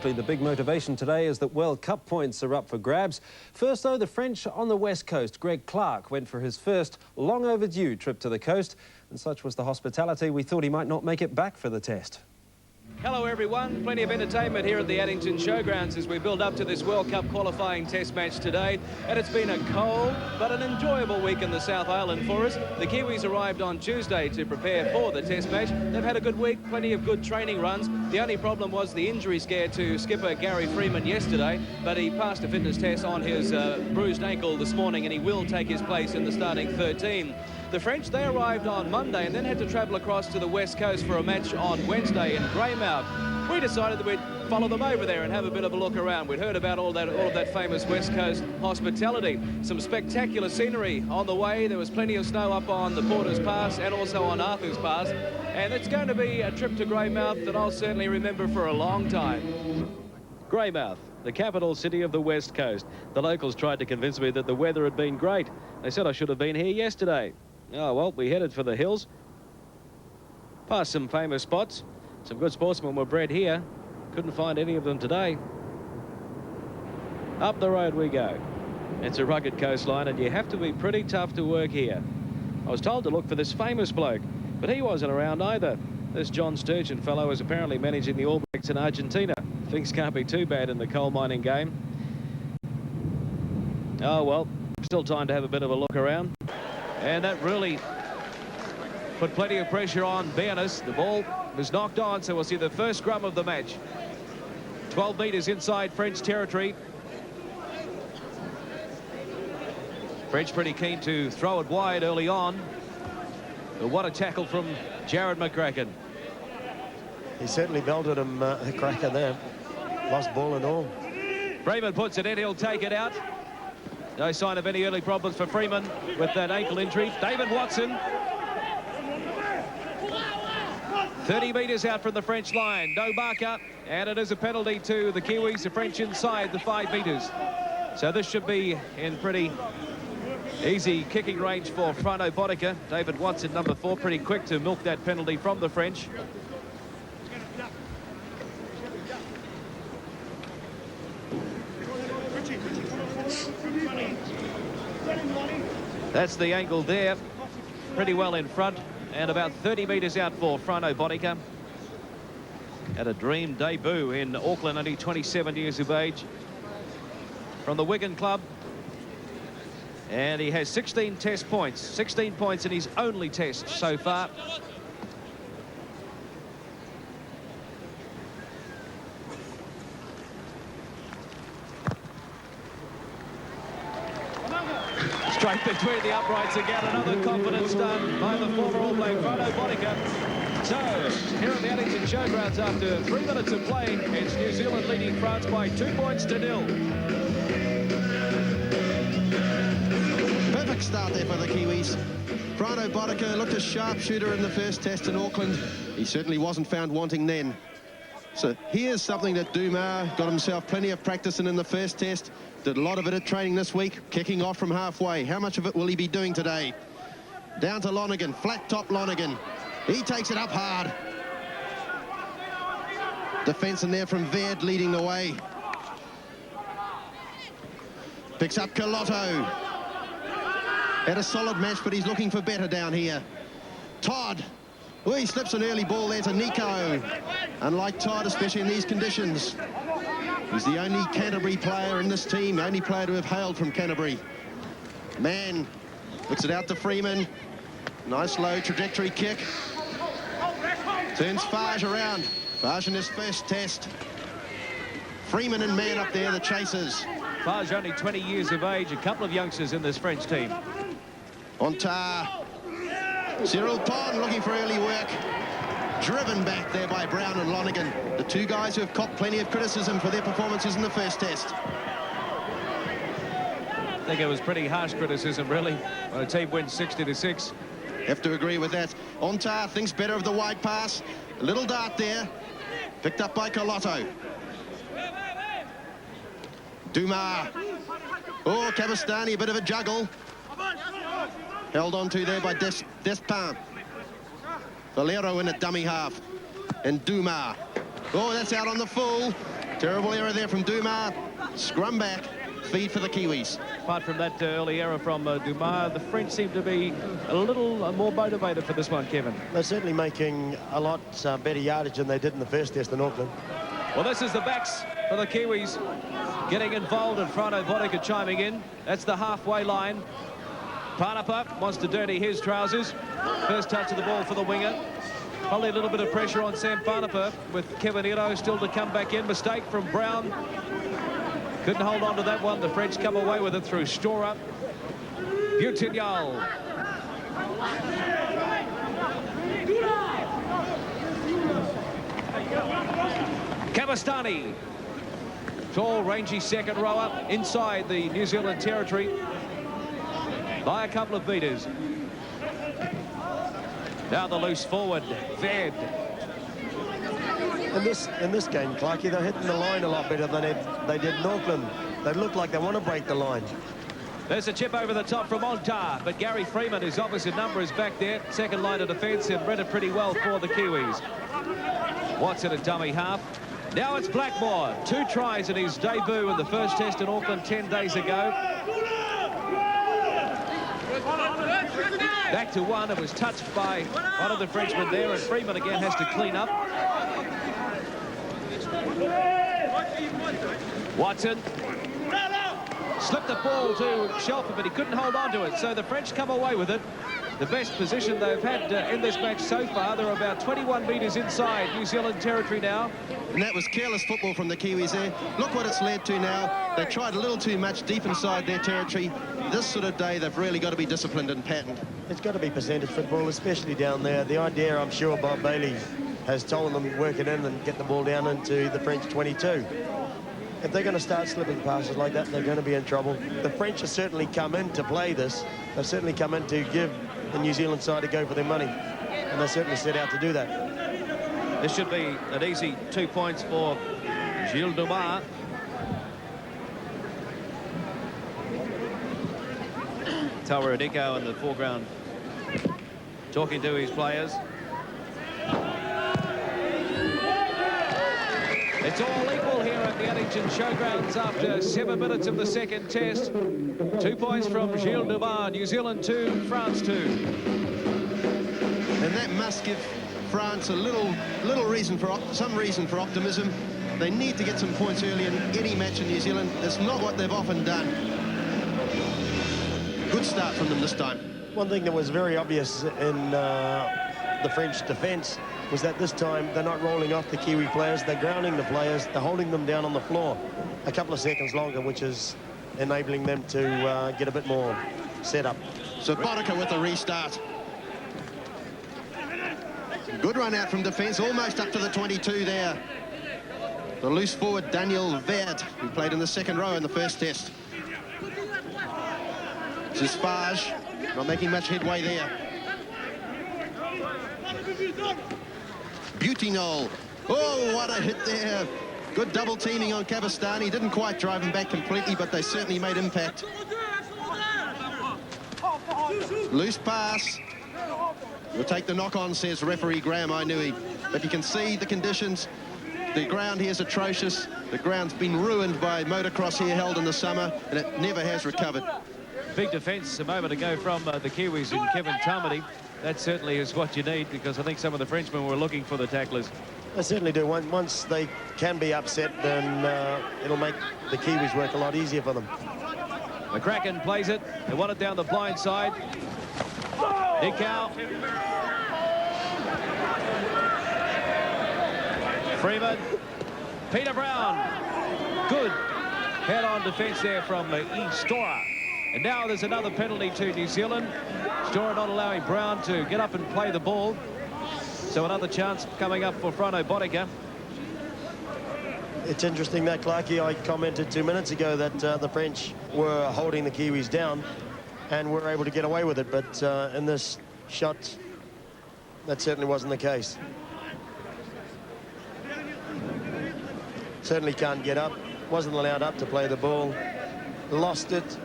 Absolutely. The big motivation today is that World Cup points are up for grabs. First, though, the French on the west coast. Greg Clark went for his first long overdue trip to the coast, and such was the hospitality we thought he might not make it back for the test. Hello everyone, plenty of entertainment here at the Addington Showgrounds as we build up to this World Cup qualifying test match today. And it's been a cold but an enjoyable week in the South Island for us. The Kiwis arrived on Tuesday to prepare for the test match. They've had a good week, plenty of good training runs. The only problem was the injury scare to skipper Gary Freeman yesterday, but he passed a fitness test on his bruised ankle this morning and he will take his place in the starting 13. The French, they arrived on Monday and then had to travel across to the west coast for a match on Wednesday in Greymouth. We decided that we'd follow them over there and have a bit of a look around. We'd heard about all of that famous West Coast hospitality. Some spectacular scenery on the way. There was plenty of snow up on the Porters Pass and also on Arthur's Pass. And it's going to be a trip to Greymouth that I'll certainly remember for a long time. Greymouth, the capital city of the West Coast. The locals tried to convince me that the weather had been great. They said I should have been here yesterday. Oh, well, we headed for the hills. Past some famous spots. Some good sportsmen were bred here. Couldn't find any of them today. Up the road we go. It's a rugged coastline and you have to be pretty tough to work here. I was told to look for this famous bloke, but he wasn't around either. This John Sturgeon fellow is apparently managing the All Blacks in Argentina. Things can't be too bad in the coal mining game. Oh, well, still time to have a bit of a look around. And that really put plenty of pressure on Bearnes. The ball was knocked on, so we'll see the first scrum of the match. 12 metres inside French territory. French pretty keen to throw it wide early on. But what a tackle from Jared McCracken. He certainly belted him, a cracker there. Lost ball and all. Freeman puts it in, he'll take it out. No sign of any early problems for Freeman with that ankle injury. David Watson. 30 metres out from the French line. No marker. And it is a penalty to the Kiwis. The French inside the 5 metres. So this should be in pretty easy kicking range for Frano Botica. David Watson, number 4, pretty quick to milk that penalty from the French. That's the angle there, pretty well in front, and about 30 metres out for Frano Botica. Had a dream debut in Auckland, only 27 years of age, from the Wigan club. And he has 16 test points, 16 points in his only test so far. Straight between the uprights again, another confidence done by the former All Black Frano Botica. So, here at the Addington Showgrounds, after 3 minutes of play, it's New Zealand leading France by 2 points to 0. Perfect start there for the Kiwis. Frano Botica looked a sharpshooter in the first test in Auckland. He certainly wasn't found wanting then. So here's something that Dumas got himself plenty of practice in the first test. Did a lot of it at training this week, kicking off from halfway. How much of it will he be doing today? Down to Lonergan, flat top Lonergan. He takes it up hard. Defence in there from Verd leading the way. Picks up Colotto. Had a solid match, but he's looking for better down here. Todd. Oh, he slips an early ball there to Nico. Unlike Todd, especially in these conditions. He's the only Canterbury player in this team, only player to have hailed from Canterbury. Mann looks it out to Freeman. Nice low trajectory kick. Turns Farge around. Farge in his first test. Freeman and Mann up there, the chasers. Farge only 20 years of age, a couple of youngsters in this French team. On tar. Cyril Pond looking for early work. Driven back there by Brown and Lonergan. The 2 guys who have copped plenty of criticism for their performances in the first test. I think it was pretty harsh criticism, really, when a team wins 60-6. Have to agree with that. Ontar thinks better of the wide pass. A little dart there. Picked up by Colotto. Dumas. Oh, Cavastani, a bit of a juggle. Held on to there by Despin. Valero in a dummy half. And Dumas. Oh, that's out on the full. Terrible error there from Dumas. Scrum back. Feed for the Kiwis. Apart from that early error from Dumas, the French seem to be a little more motivated for this one, Kevin. They're certainly making a lot better yardage than they did in the first test in Auckland. Well, this is the backs for the Kiwis getting involved, and Frano Botica chiming in. That's the halfway line. Panapa wants to dirty his trousers. First touch of the ball for the winger. Probably a little bit of pressure on Sam Panapa with Kevin Ito still to come back in. Mistake from Brown. Couldn't hold on to that one. The French come away with it through Storer. Butignol. Kabastani. Tall, rangy second rower inside the New Zealand territory by a couple of metres. Now the loose forward, Ved. In this game, Clarkie, they're hitting the line a lot better than they did in Auckland. They look like they want to break the line. There's a chip over the top from Montar, but Gary Freeman, his opposite number, is back there. Second line of defence, and read it pretty well for the Kiwis. Watson a dummy half. Now it's Blackmore. 2 tries in his debut in the first test in Auckland 10 days ago. Back to one. It was touched by one of the Frenchmen there, and Freeman again has to clean up. Watson slipped the ball to Shelford, but he couldn't hold on to it, so the French come away with it. The best position they've had in this match so far. They're about 21 metres inside New Zealand territory now. And that was careless football from the Kiwis there. Look what it's led to now. They tried a little too much deep inside their territory. This sort of day, they've really got to be disciplined and patterned. It's got to be percentage football, especially down there. The idea, I'm sure, Bob Bailey has told them work it in and get the ball down into the French 22. If they're going to start slipping passes like that, they're going to be in trouble. The French have certainly come in to play this. They've certainly come in to give the New Zealand side a go for their money. And they certainly set out to do that. This should be an easy 2 points for Gilles Dumas. Taura Nico in the foreground talking to his players. It's all equal here at the Addington Showgrounds after 7 minutes of the second test. 2 points from Gilles Dumas. New Zealand 2, France 2. And that must give France a little reason for optimism. They need to get some points early in any match in New Zealand. It's not what they've often done. Good start from them this time. One thing that was very obvious in the French defence was that this time they're not rolling off the Kiwi players, they're grounding the players, they're holding them down on the floor a couple of seconds longer, which is enabling them to get a bit more set up. So Botica with the restart. Good run out from defence, almost up to the 22 there. The loose forward, Daniel Vert, who played in the second row in the first test. This is Fage, not making much headway there. Butignol. Oh, what a hit there. Good double teaming on Kabastani. Didn't quite drive him back completely, but they certainly made impact. Loose pass. We'll take the knock-on, says referee Graham Ainui. But you can see the conditions. The ground here is atrocious. The ground's been ruined by motocross here held in the summer, and it never has recovered. Big defence a moment ago from the Kiwis and Kevin Tamati. That certainly is what you need, because I think some of the Frenchmen were looking for the tacklers. They certainly do. Once they can be upset, then it'll make the Kiwis work a lot easier for them. McCracken plays it. They want it down the blind side. Nikau. Freeman. Peter Brown. Good head-on defence there from E. Storer. And now there's another penalty to New Zealand. Storer not allowing Brown to get up and play the ball. So another chance coming up for Frano Botica. It's interesting that, Clarkie, I commented 2 minutes ago that the French were holding the Kiwis down and were able to get away with it. But in this shot, that certainly wasn't the case. Certainly can't get up. Wasn't allowed up to play the ball. Lost it.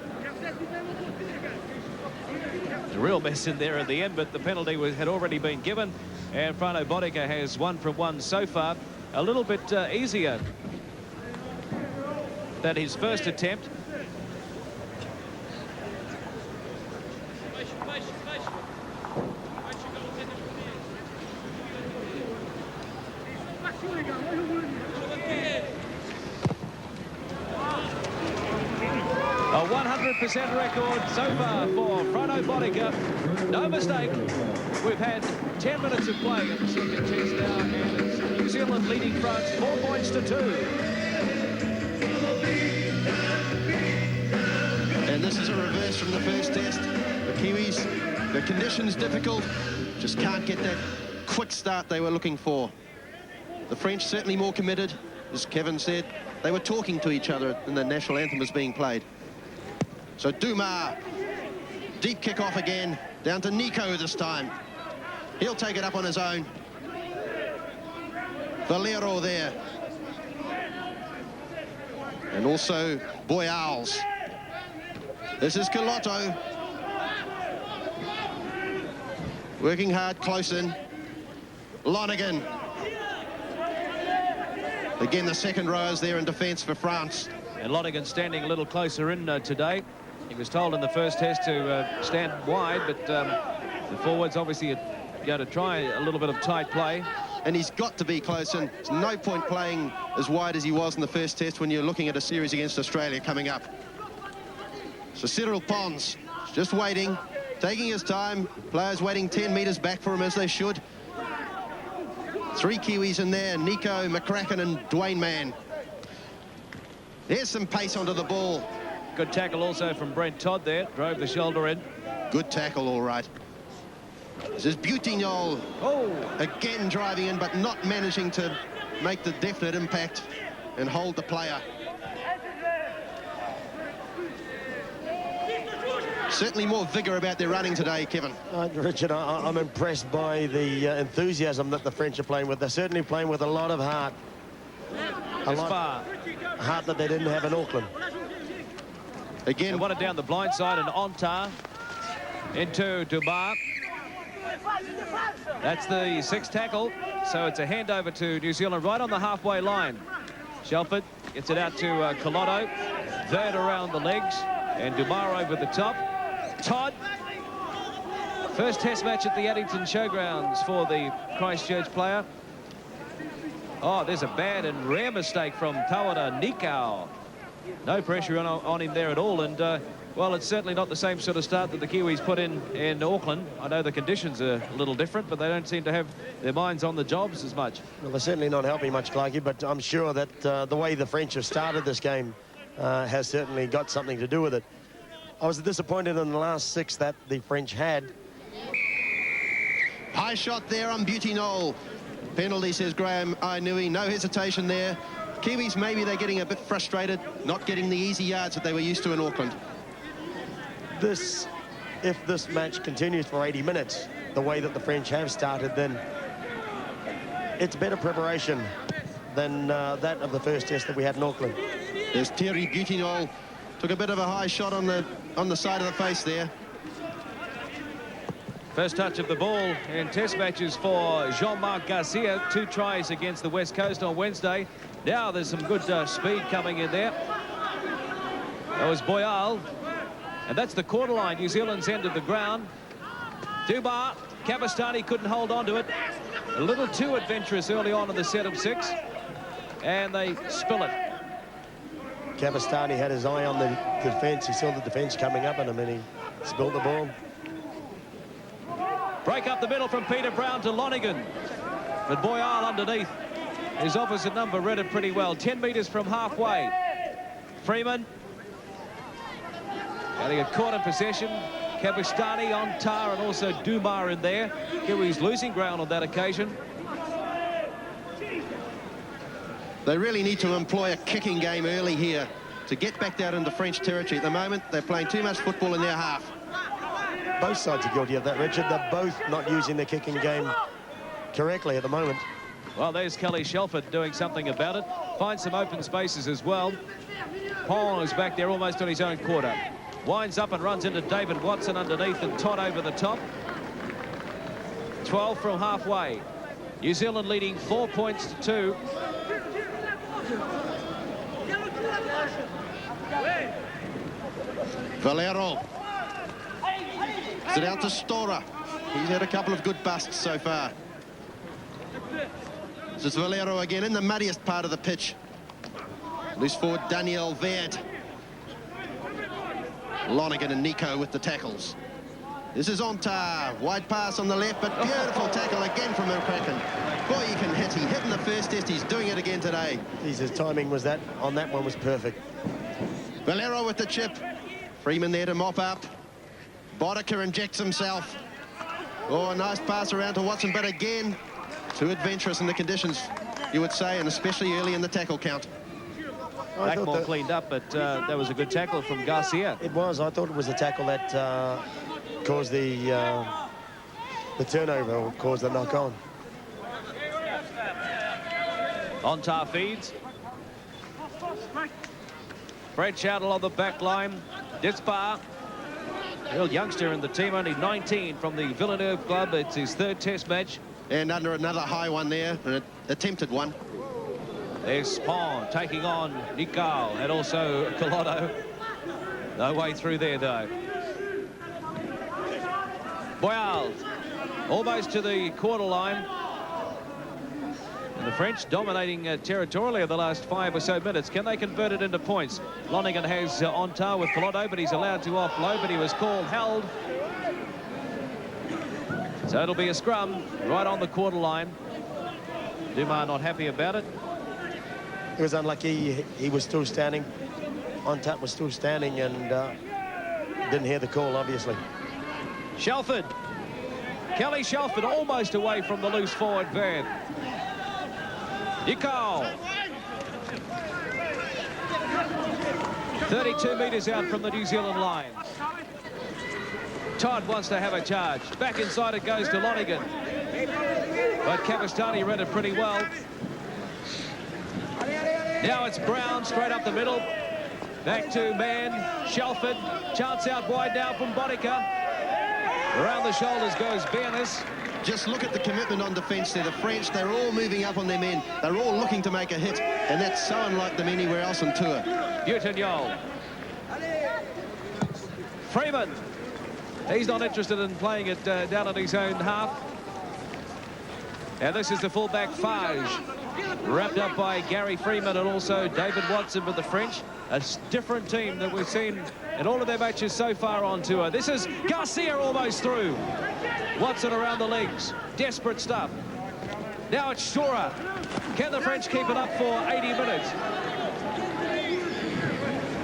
A real mess in there at the end, but the penalty had already been given, and Frano Botica has 1 from 1 so far. A little bit easier than his first attempt. A 100% record so far for Frono Botica. No mistake. We've had 10 minutes of play in the second test now, and it's New Zealand leading France 4 points to 2. And this is a reverse from the first test. The Kiwis, the conditions difficult, just can't get that quick start they were looking for. The French certainly more committed, as Kevin said. They were talking to each other when the national anthem was being played. So Dumas, deep kick off again, down to Nico this time. He'll take it up on his own. Valero there. And also Boyals. This is Colotto. Working hard, close in. Lonergan. Again, the second rowers there in defence for France. And Lonergan standing a little closer in today. He was told in the first test to stand wide, but the forwards obviously are going to try a little bit of tight play. And he's got to be close in. There's no point playing as wide as he was in the first test when you're looking at a series against Australia coming up. So Cyril Pons just waiting, taking his time. Players waiting 10 metres back for him as they should. 3 Kiwis in there, Nico, McCracken and Dwayne Mann. There's some pace onto the ball. Good tackle also from Brent Todd there, drove the shoulder in. Good tackle, all right. This is Butignol. Oh! Again driving in, but not managing to make the definite impact and hold the player. Certainly more vigour about their running today, Kevin. Richard, I'm impressed by the enthusiasm that the French are playing with. They're certainly playing with a lot of heart. A lot of heart that they didn't have in Auckland. Again, they want it down the blind side, and Ontar into Dumas. That's the 6th tackle, so it's a handover to New Zealand right on the halfway line. Shelford gets it out to Colotto. Third around the legs, and Dumas over the top. Todd, first test match at the Addington Showgrounds for the Christchurch player. Oh, there's a bad and rare mistake from Tawara Nikau. No pressure on him there at all, and well, it's certainly not the same sort of start that the Kiwis put in Auckland. I know the conditions are a little different, but they don't seem to have their minds on the jobs as much. Well, they're certainly not helping much, Clarkie, but I'm sure that the way the French have started this game has certainly got something to do with it. I was disappointed in the last 6 that the French had. high shot there on Butignol. Penalty, says Graham Ainui. No hesitation there. Kiwis, maybe they're getting a bit frustrated, not getting the easy yards that they were used to in Auckland. If this match continues for 80 minutes, the way that the French have started, then it's better preparation than that of the first test that we had in Auckland. There's Thierry Butignol. Took a bit of a high shot on the side of the face there. First touch of the ball in test matches for Jean-Marc Garcia. 2 tries against the West Coast on Wednesday. Now there's some good speed coming in there. That was Boyal. And that's the quarter line, New Zealand's end of the ground. Dumas, Kabastani couldn't hold on to it. A little too adventurous early on in the set of 6. And they spill it. Kabastani had his eye on the defence. He saw the defence coming up on him and he spilled the ball. Break up the middle from Peter Brown to Lonergan. But Boyal underneath. His opposite number read it pretty well. 10 metres from halfway. Freeman. Going to get caught in possession. Kabastani on Tar and also Dumas in there. Kiwis losing ground on that occasion. They really need to employ a kicking game early here to get back out into French territory. At the moment, they're playing too much football in their half. Both sides are guilty of that, Richard. They're both not using the kicking game correctly at the moment. Well, there's Kelly Shelford doing something about it. Finds some open spaces as well. Pong is back there almost on his own quarter. Winds up and runs into David Watson underneath and Todd over the top. 12 from halfway. New Zealand leading 4 points to 2. Valero. Is it out to Stora? He's had a couple of good busts so far. This is Valero again in the muddiest part of the pitch. Loose forward Daniel Verd. Lonergan and Nico with the tackles. This is Ontar. Wide pass on the left, but beautiful tackle again from McCracken. Boy, he can hit. He hit in the first test. He's doing it again today. His timing was on that one was perfect. Valero with the chip. Freeman there to mop up. Boddicker injects himself. Oh, a nice pass around to Watson, but again, too adventurous in the conditions, you would say, and especially early in the tackle count. Blackmore cleaned up, but that was a good tackle from Garcia. It was. I thought it was the tackle that caused the turnover, or caused the knock-on. Ontar feeds. Fred Chowdle on the back line. Dispar, real youngster in the team, only 19 from the Villeneuve club. It's his third test match. And under another high one there, an attempted one. There's Spahn taking on Nikal and also Colotto. No way through there, though. Boyal, almost to the quarter line. And the French dominating territorially over the last 5 or so minutes. Can they convert it into points? Lonergan has Ontar with Colotto, but he's allowed to offload, but he was called held. So it'll be a scrum right on the quarter line. Dumas not happy about it. He was unlucky. He was still standing. Ontar was still standing and didn't hear the call, obviously. Shelford. Kelly Shelford almost away from the loose forward Verd. Nicol. 32 metres out from the New Zealand line. Todd wants to have a charge. Back inside it goes to Lonergan. But Cavastani read it pretty well. Now it's Brown straight up the middle. Back to Mann. Shelford. Chance out wide now from Boddicker. Around the shoulders goes Bernis. Just look at the commitment on defence there. The French, they're all moving up on their men. They're all looking to make a hit, and that's so unlike them anywhere else on tour. Butignol. Freeman. He's not interested in playing it down at his own half. And this is the fullback Fage, wrapped up by Gary Freeman and also David Watson with the French. A different team that we've seen in all of their matches so far on tour. This is Garcia almost through. Watson around the legs. Desperate stuff. Now it's Stora. Can the French keep it up for 80 minutes?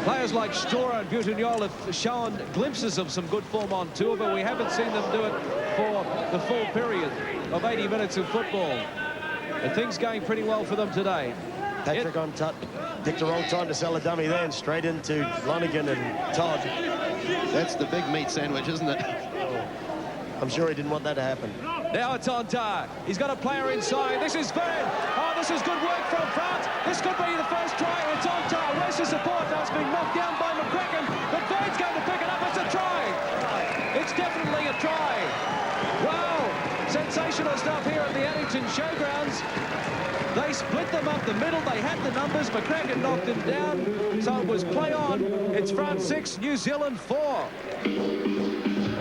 Players like Stora and Butignol have shown glimpses of some good form on tour, but we haven't seen them do it for the full period of 80 minutes of football. And things going pretty well for them today. Patrick Ontar picked the wrong time to sell a dummy then, straight into Lonergan and Todd. That's the big meat sandwich, isn't it? I'm sure he didn't want that to happen. Now it's Ontar. He's got a player inside. This is Verd. Oh, this is good work from France. This could be the first try. It's Ontar. Where's the support? Now it's being knocked down by McCracken. But Verd's going to pick it up. It's a try. It's definitely a try. Wow. Sensational stuff here at the Addington Showgrounds. They split them up the middle. They had the numbers. McCracken knocked them down. So it was play on. It's France 6, New Zealand 4.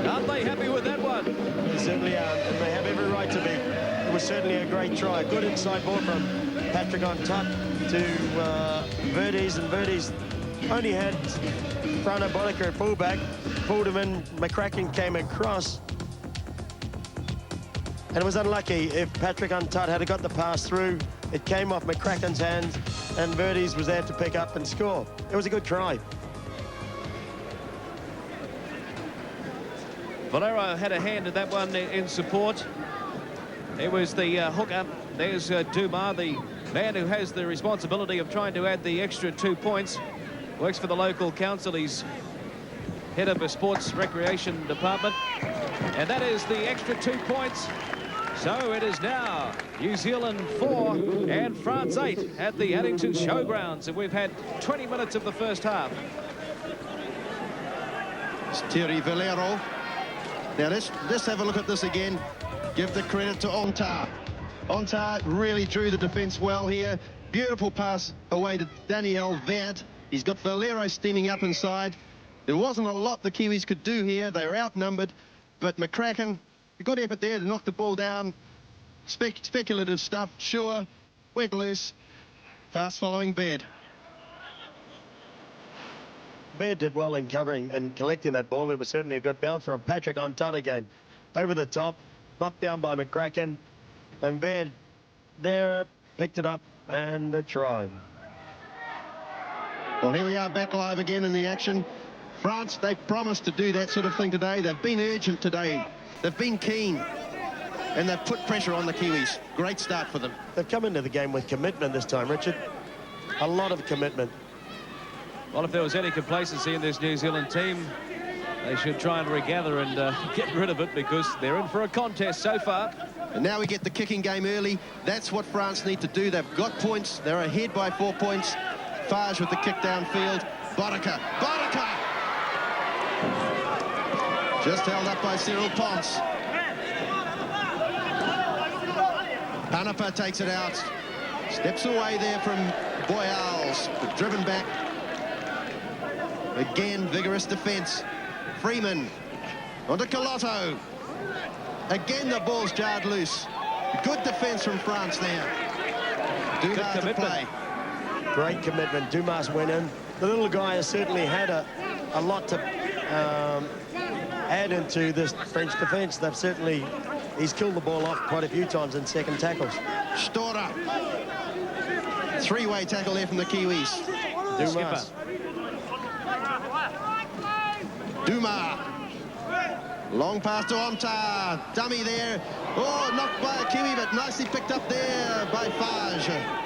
Aren't they happy with that one? They certainly are, and they have every right to be. It was certainly a great try. Good inside ball from Patrick Ontar to Verdes, and Verdes only had Frano Boddicker at fullback, pulled him in. McCracken came across, and it was unlucky. If Patrick Ontar had got the pass through, it came off McCracken's hands, and Verdes was there to pick up and score. It was a good try. Valero had a hand in that one in support. It was the hooker. There's Dumas, the man who has the responsibility of trying to add the extra 2 points. Works for the local council. He's head of a sports recreation department. And that is the extra 2 points. So it is now New Zealand 4 and France 8 at the Addington Showgrounds. And we've had 20 minutes of the first half. It's Thierry Valero. Now let's have a look at this again. Give the credit to Ontar. Ontar really drew the defence well here. Beautiful pass away to Daniel Verd. He's got Valero steaming up inside. There wasn't a lot the Kiwis could do here. They were outnumbered. But McCracken, a good effort there to knock the ball down. Speculative stuff, sure. Went loose. Fast following Baird. Baird did well in covering and collecting that ball. It was certainly a good bounce from Patrick on Todd again. Over the top, knocked down by McCracken. And Baird there picked it up and a try. Well, here we are back live again in the action. France, they promised to do that sort of thing today. They've been urgent today. They've been keen. And they've put pressure on the Kiwis. Great start for them. They've come into the game with commitment this time, Richard. A lot of commitment. Well, if there was any complacency in this New Zealand team, they should try and regather and get rid of it, because they're in for a contest so far. And now we get the kicking game early. That's what France need to do. They've got points. They're ahead by 4 points. Fage with the kick downfield. Bodaka. Just held up by Cyril Ponce. Panapa takes it out. Steps away there from Boyals. Driven back. Again, vigorous defence. Freeman. Onto Colotto. Again, the ball's jarred loose. Good defence from France there. Dumas to play. Great commitment. Dumas went in. The little guy has certainly had a lot to add into this French defence. They've certainly, he's killed the ball off quite a few times in second tackles. Stora. Three-way tackle there from the Kiwis. Dumas. Dumas. Long pass to Onta. Dummy there. Oh, knocked by a Kiwi, but nicely picked up there by Fage.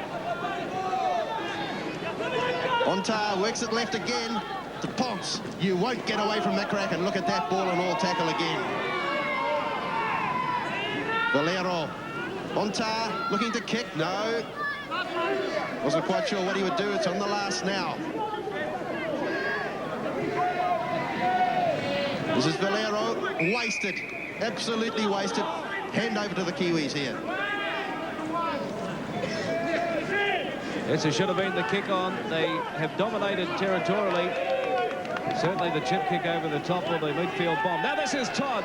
Onta works it left again to Ponce. You won't get away from McCracken. Look at that ball and all tackle again. Valero. Onta looking to kick. No. Wasn't quite sure what he would do. It's on the last now. This is Valero. Wasted. Absolutely wasted. Hand over to the Kiwis here. Yes, it should have been the kick on. They have dominated territorially. Certainly the chip kick over the top or the midfield bomb. Now this is Todd.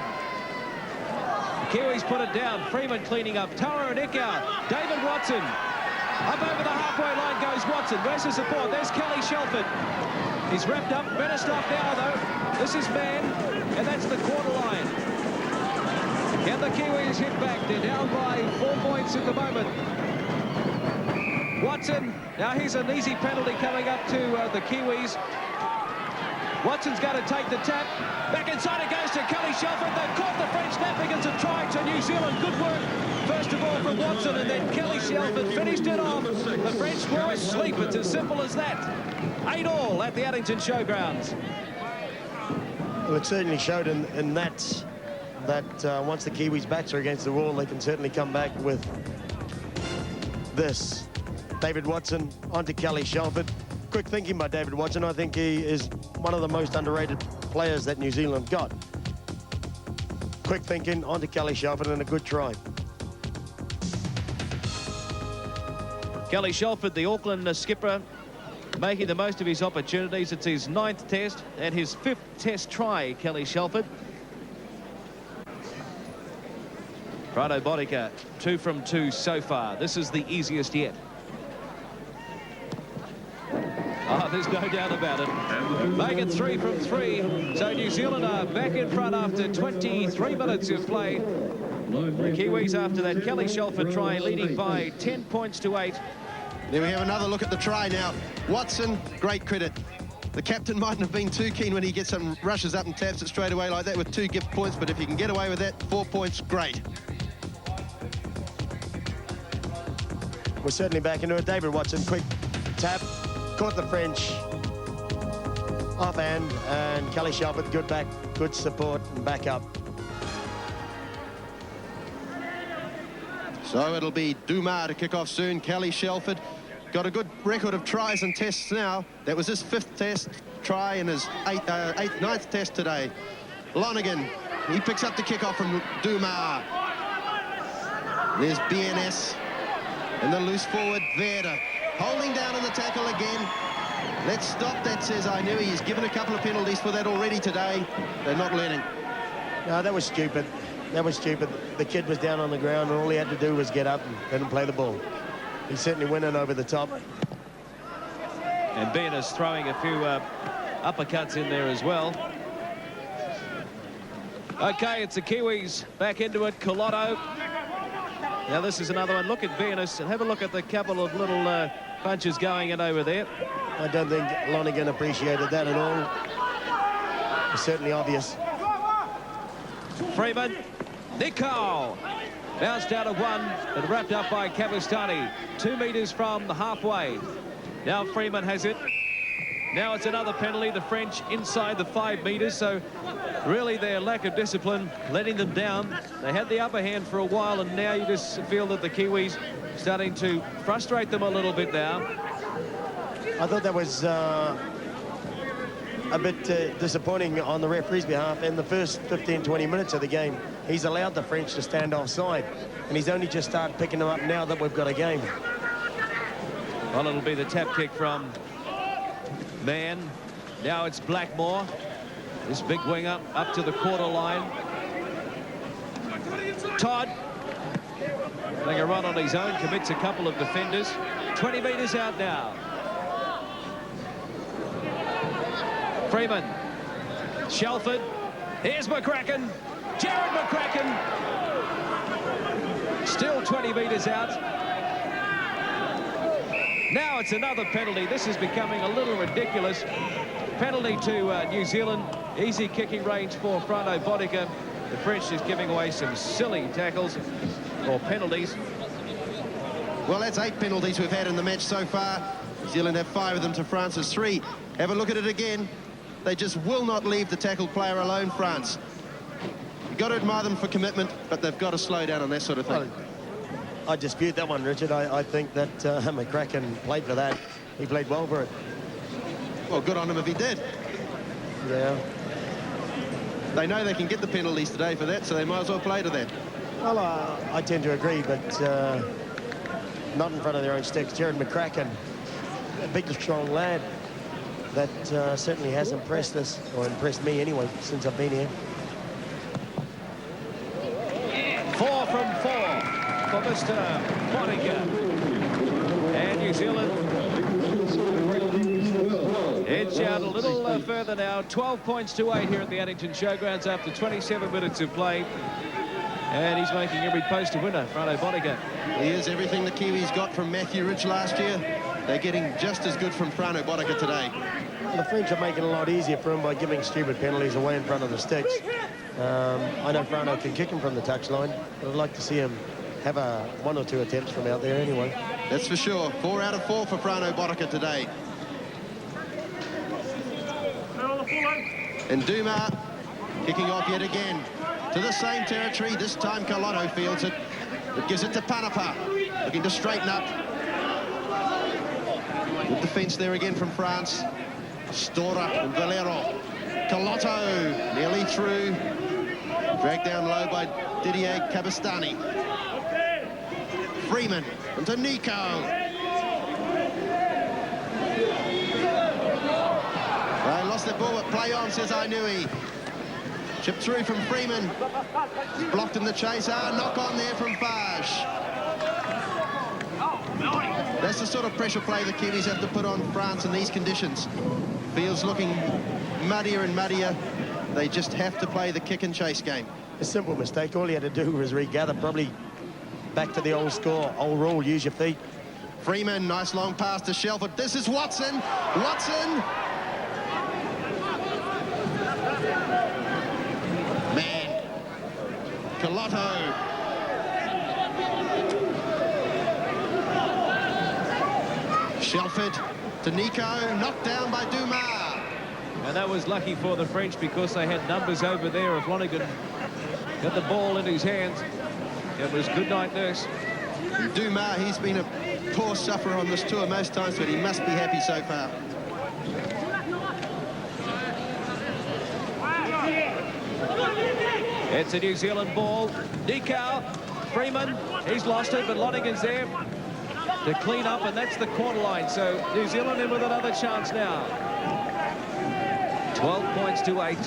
The Kiwis put it down. Freeman cleaning up. Tara and Ikau. David Watson. Up over the halfway line goes Watson. Where's the support? There's Kelly Shelford. He's wrapped up. Better stop now, though. This is Mann, and that's the quarter line. Can the Kiwis hit back? They're down by 4 points at the moment. Watson, now here's an easy penalty coming up to the Kiwis. Watson's going to take the tap. Back inside it goes to Kelly Shelford. They've caught the French napping. It's a try to New Zealand. Good work, first of all, from Watson, and then Kelly Shelford finished it off. The French were asleep. It's as simple as that. 8-all at the Addington Showgrounds. Well, it certainly showed in that once the Kiwis' backs are against the wall, they can certainly come back with this. David Watson onto Kelly Shelford. Quick thinking by David Watson. I think he is one of the most underrated players that New Zealand got. Quick thinking onto Kelly Shelford and a good try. Kelly Shelford, the Auckland skipper, making the most of his opportunities. It's his 9th test and his 5th test try, Kelly Shelford. Prado Bodica, 2 from 2 so far. This is the easiest yet. Oh, there's no doubt about it. Make it 3 from 3. So New Zealand are back in front after 23 minutes of play. The Kiwis after that Kelly Shelford try leading by 10 points to 8. There we have another look at the try now. Watson, great credit. The captain mightn't have been too keen when he gets some rushes up and taps it straight away like that with 2 gift points, but if you can get away with that, 4 points, great. We're certainly back into it. David Watson, quick tap, caught the French offhand, and Kelly Shelford, good back, good support and back up. So it'll be Dumas to kick off soon. Kelly Shelford got a good record of tries and tests now. That was his 5th test try and his 9th test today. Lonergan, he picks up the kickoff from Dumas. There's BNS and the loose forward Verda holding down in the tackle again. Let's stop that, says I knew. He's given a couple of penalties for that already today. They're not learning. No, that was stupid. That was stupid. The kid was down on the ground, and all he had to do was get up and let him play the ball. He certainly went in over the top. And Ben is throwing a few uppercuts in there as well. Okay, it's the Kiwis back into it. Colotto. Now this is another one. Look at Venus and have a look at the couple of little punches going in over there. I don't think Lonergan appreciated that at all. It's certainly obvious. Freeman. Nico. Bounced out of one and wrapped up by Cavastani. 2 meters from the halfway. Now Freeman has it. Now it's another penalty. The French inside the 5 meters. So really their lack of discipline letting them down. They had the upper hand for a while, and now you just feel that the Kiwis starting to frustrate them a little bit now. I thought that was a bit disappointing on the referee's behalf. In the first 15-20 minutes of the game, he's allowed the French to stand offside, and he's only just started picking them up now that we've got a game. Well, it'll be the tap kick from Mann. Now it's Blackmore. This big winger up to the quarter line. Todd, taking a run on his own, commits a couple of defenders. 20 meters out now. Freeman. Shelford. Here's McCracken. Jared McCracken. Still 20 meters out. Now it's another penalty. This is becoming a little ridiculous. Penalty to New Zealand. Easy kicking range for Frano Bodica. The French is giving away some silly tackles or penalties. Well, that's 8 penalties we've had in the match so far. New Zealand have 5 of them to France's 3. Have a look at it again. They just will not leave the tackled player alone, France. You've got to admire them for commitment, but they've got to slow down on that sort of thing. I dispute that one, Richard. I think that McCracken played for that. He played well for it. Well, good on him if he did. Yeah. They know they can get the penalties today for that, so they might as well play to that. Well, I tend to agree, but not in front of their own sticks. Jared McCracken, a big, strong lad that certainly has impressed us, or impressed me anyway, since I've been here. 4 from 4 for Mr. Bodica. And New Zealand edge out a little further now. 12 points to 8 here at the Addington Showgrounds after 27 minutes of play. And he's making every post a winner, Frano Bodica. He is everything the Kiwis got from Matthew Ridge last year. They're getting just as good from Frano Bodica today. Well, the French are making it a lot easier for him by giving stupid penalties away in front of the sticks. I know Frano can kick him from the touchline, but I'd like to see him have 1 or 2 attempts from out there anyway. That's for sure. 4 out of 4 for Frano Bodica today. And Duma kicking off yet again to the same territory. This time Colotto fields it. It gives it to Panapa, looking to straighten up. Good defence there again from France. Stora and Valero. Colotto nearly through. Dragged down low by Didier Cavastani. Freeman into Nico. They lost their ball, but play on, says Ainui. Chip through from Freeman. He's blocked in the chase. Knock on there from Fage. That's the sort of pressure play the Kiwis have to put on France in these conditions. Field's looking muddier and muddier. They just have to play the kick and chase game. A simple mistake. All he had to do was regather, probably back to the old score, old rule, use your feet. Freeman, nice long pass to Shelford. This is Watson. Watson. Man. Colotto. Shelford to Nico, knocked down by Duma. And that was lucky for the French because they had numbers over there. If Lonergan got the ball in his hands, it was good night, nurse. Duma, he's been a poor sufferer on this tour most times, but he must be happy so far. It's a New Zealand ball. Nico, Freeman, he's lost it, but Lonergan's there. to clean up, and that's the quarter line. So New Zealand in with another chance now. 12 points to 8.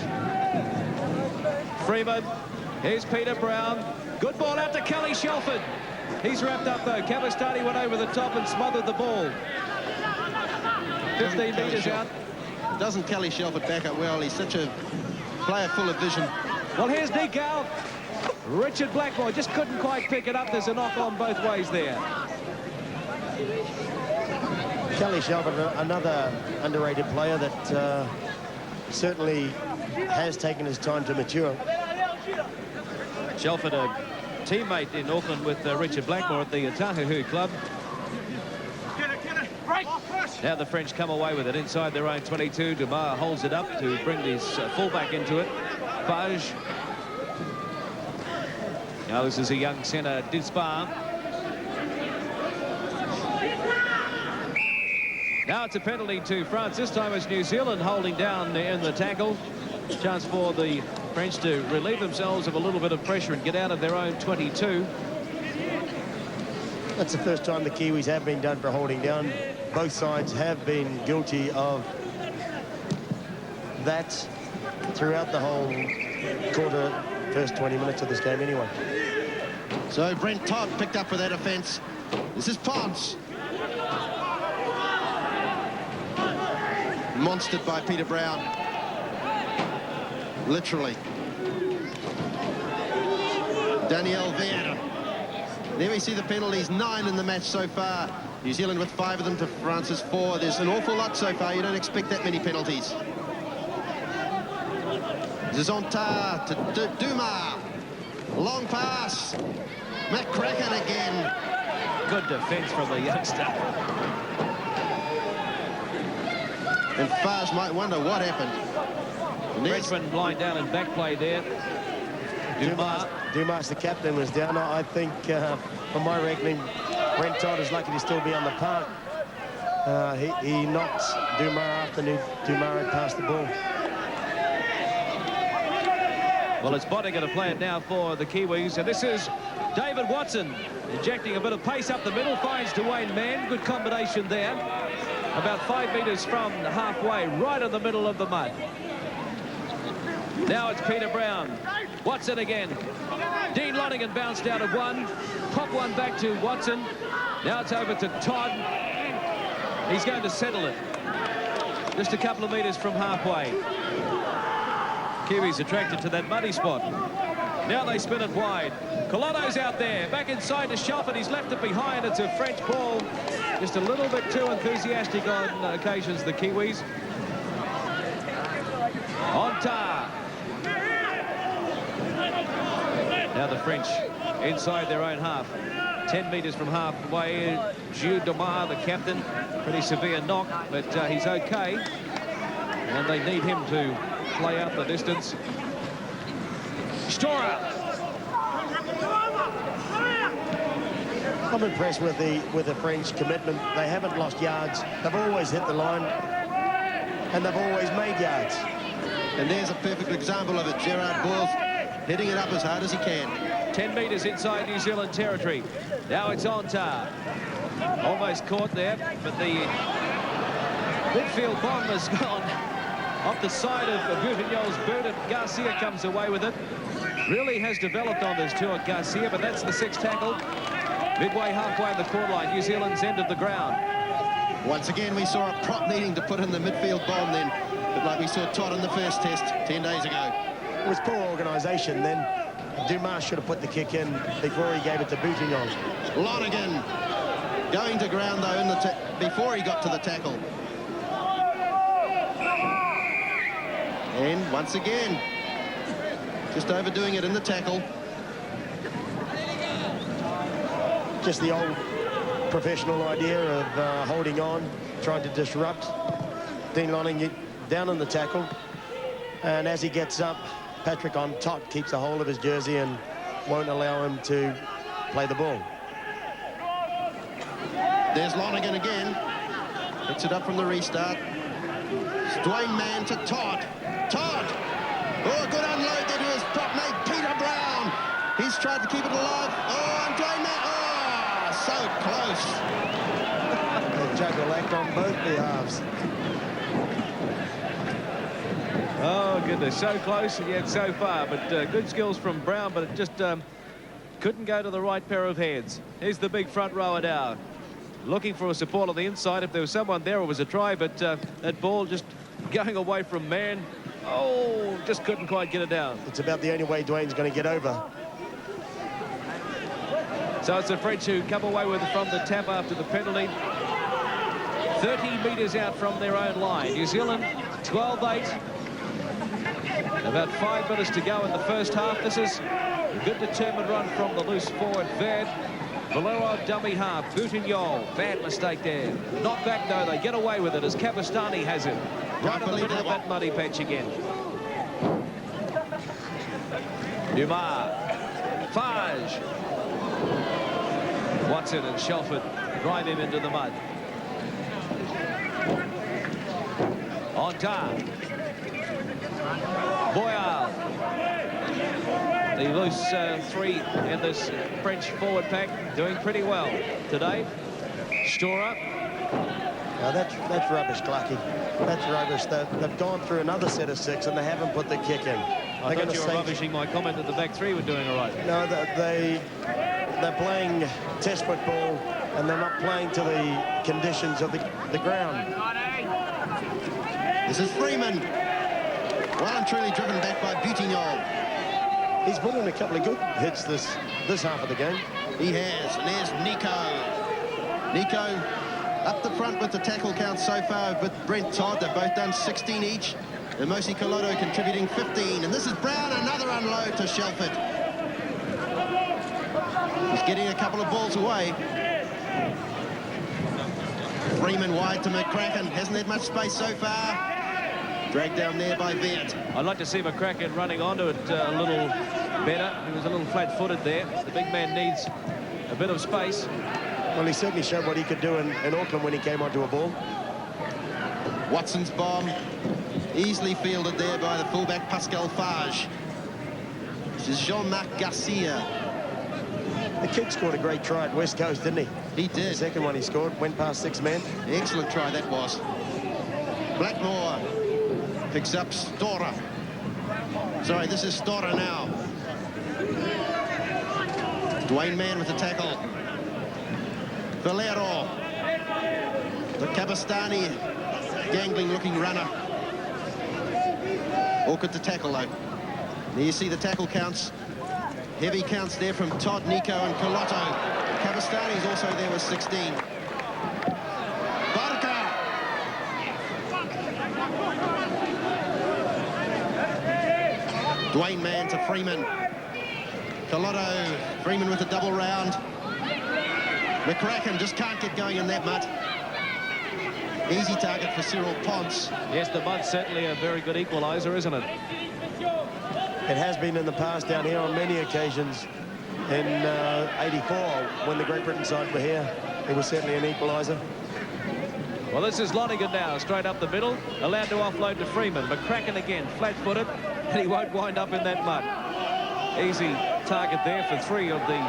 Freeman. Here's Peter Brown. Good ball out to Kelly Shelford. He's wrapped up though. Cavastani went over the top and smothered the ball. 15 metres out. Doesn't Kelly Shelford back up well? He's such a player full of vision. Well, here's Nikau. Richard Blackmore just couldn't quite pick it up. There's a knock on both ways there. Kelly Shelford, another underrated player that certainly has taken his time to mature. Shelford, a teammate in Auckland with Richard Blackmore at the Otahuhu club. Now the French come away with it inside their own 22. Dumas holds it up to bring his fullback into it. Page. Now this is a young centre, Dispar. Now it's a penalty to France. This time it's New Zealand holding down in the tackle. Chance for the French to relieve themselves of a little bit of pressure and get out of their own 22. That's the first time the Kiwis have been done for holding down. Both sides have been guilty of that throughout the whole first 20 minutes of this game anyway. So Brent Todd picked up for that offence. This is Potts. Monstered by Peter Brown. Literally. Daniel Vieira. There we see the penalties, 9 in the match so far. New Zealand with 5 of them to France's 4. There's an awful lot so far. You don't expect that many penalties. Zizonta to Dumas. Long pass. McCracken again. Good defence from the youngster. And Fars might wonder what happened. Richmond lying down in back play there. Dumas, the captain, was down. I think, from my reckoning, Brent Todd is lucky to still be on the park. He knocked Dumas after Dumas had passed the ball. Well, it's Bottinger to play it now for the Kiwis. And this is David Watson injecting a bit of pace up the middle. Finds Dwayne Mann. Good combination there. About 5 metres from halfway, right in the middle of the mud. Now it's Peter Brown. Watson again. Dean Lonergan bounced out of one. Pop one back to Watson. Now it's over to Todd. He's going to settle it. Just a couple of metres from halfway. Kiwis attracted to that muddy spot. Now they spin it wide. Colotto's out there. Back inside to Shelford. He's left it behind. It's a French ball. Just a little bit too enthusiastic on occasions, the Kiwis. Onta. Now the French inside their own half. 10 metres from halfway. Jules Dumas, the captain. Pretty severe knock, but he's okay. And they need him to play out the distance. Storer. I'm impressed with the French commitment. They haven't lost yards. They've always hit the line, and they've always made yards. And there's a perfect example of it. Gerard Bourse hitting it up as hard as he can. 10 metres inside New Zealand territory. Now it's Onta. Almost caught there, but the midfield bomb has gone off the side of Boutignol's boot, and Garcia comes away with it. Really has developed on this tour, Garcia, but that's the 6th tackle. Midway halfway on the quarter line, New Zealand's end of the ground. Once again, we saw a prop needing to put in the midfield bomb then, but like we saw Todd in the first test 10 days ago. It was poor organisation then. Dumas should have put the kick in before he gave it to Boutignol. Lonergan going to ground, though, in the before he got to the tackle. And once again, just overdoing it in the tackle. Just the old professional idea of holding on, trying to disrupt. Dean Lonergan down in the tackle. And as he gets up, Patrick on top keeps a hold of his jersey and won't allow him to play the ball. There's Lonergan again. Picks it up from the restart. Dwayne Mann to Todd. Todd! Oh, a good unload there to his prop mate, Peter Brown. He's tried to keep it alive. Oh, and Dwayne Mann. Oh, so close. The juggle act on both the halves. Oh, goodness, so close and yet so far. But good skills from Brown, but it just couldn't go to the right pair of hands. Here's the big front rower now, looking for a support on the inside. If there was someone there, it was a try, but that ball just going away from Mann. Oh, just couldn't quite get it down. It's about the only way Dwayne's going to get over. So it's the French who come away with it from the tap after the penalty. 30 metres out from their own line. New Zealand 12-8. About 5 minutes to go in the first half. This is a good determined run from the loose forward Van. Valero dummy half. Boutignon. Bad mistake there. Not back though. They get away with it as Cabestany has it. Right in the middle of that muddy patch again. Dumas. Fage. Watson and Shelford drive him into the mud. On time. Boyard. The loose three in this French forward pack doing pretty well today. Storer. Now that's rubbish, Clarkie. That's rubbish. They've gone through another set of 6 and they haven't put the kick in. I thought you were rubbishing my comment that the back three were doing all right. No, they're playing test football and they're not playing to the conditions of the ground. This is Freeman. Well and truly driven back by Boutignon. He's put in a couple of good hits this half of the game. He has, and there's Nico. Nico up the front with the tackle count so far with Brent Todd. They've both done 16 each. And Mosi Koloto contributing 15. And this is Brown, another unload to Shelford. He's getting a couple of balls away. Freeman wide to McCracken. Hasn't had much space so far. Dragged down there by Veert. I'd like to see McCracken running onto it a little better. He was a little flat-footed there. The big man needs a bit of space. Well, he certainly showed what he could do in Auckland when he came onto a ball. Watson's bomb easily fielded there by the fullback Pascal Fage. This is Jean-Marc Garcia. The kid scored a great try at West Coast, didn't he? He did. The second one he scored, went past 6 men. Excellent try that was. Blackmore picks up Storer. Sorry, this is Storer now. Dwayne Mann with the tackle. Valero. The Cabestany gangling looking runner. Awkward to tackle though. There you see the tackle counts. Heavy counts there from Todd, Nico and Koloto. Cabestany's also there with 16. Barker. Dwayne Mann to Freeman. Koloto, Freeman with a double round. McCracken just can't get going in that mud. Easy target for Cyril Ponce. Yes, the mud's certainly a very good equaliser, isn't it? It has been in the past down here on many occasions. In 84, when the Great Britain side were here, it was certainly an equaliser. Well, this is Lonergan now, straight up the middle, allowed to offload to Freeman. McCracken again, flat-footed, and he won't wind up in that mud. Easy target there for 3 of the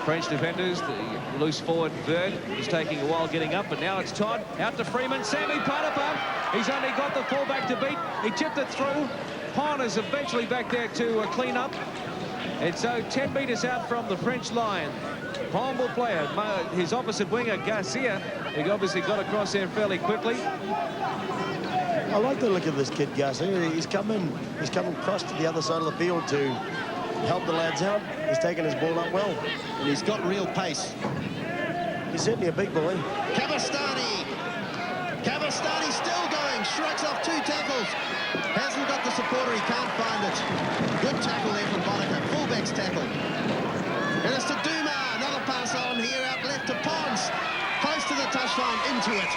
French defenders. The loose forward Bird is taking a while getting up, but now it's Todd. Out to Freeman. Sammy Patapah. He's only got the fullback to beat. He chipped it through. Pon is eventually back there to clean up. And so 10 metres out from the French line. Pon will play it. His opposite winger, Garcia, he obviously got across there fairly quickly. I like the look of this kid, Garcia. He's coming across to the other side of the field to help the lads out. He's taken his ball up well. And he's got real pace. He's certainly a big boy. Cabestany. Cabestany still going. Shrugs off 2 tackles. Hasn't got the supporter. He can't find it. Good tackle there from Boddicker. Fullback's tackle. And it's to Duma. Another pass on here out left to Ponce. Close to the touchline. Into it.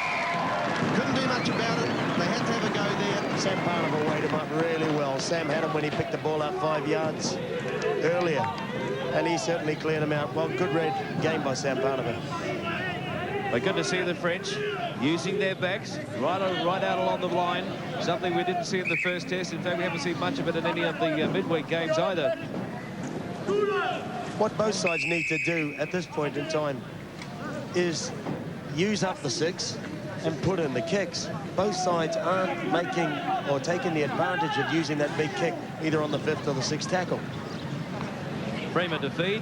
Couldn't do much about it. They had to have a go there. Sam Parnival weighed him up really well. Sam had him when he picked the ball up 5 yards earlier. And he certainly cleared him out. Well, good red game by Sam Parnival. But good to see the French using their backs right out along the line. Something we didn't see in the first test. In fact, we haven't seen much of it in any of the midweek games either. What both sides need to do at this point in time is use up the 6 and put in the kicks. Both sides aren't making or taking the advantage of using that big kick either on the 5th or the 6th tackle. Freeman to feed.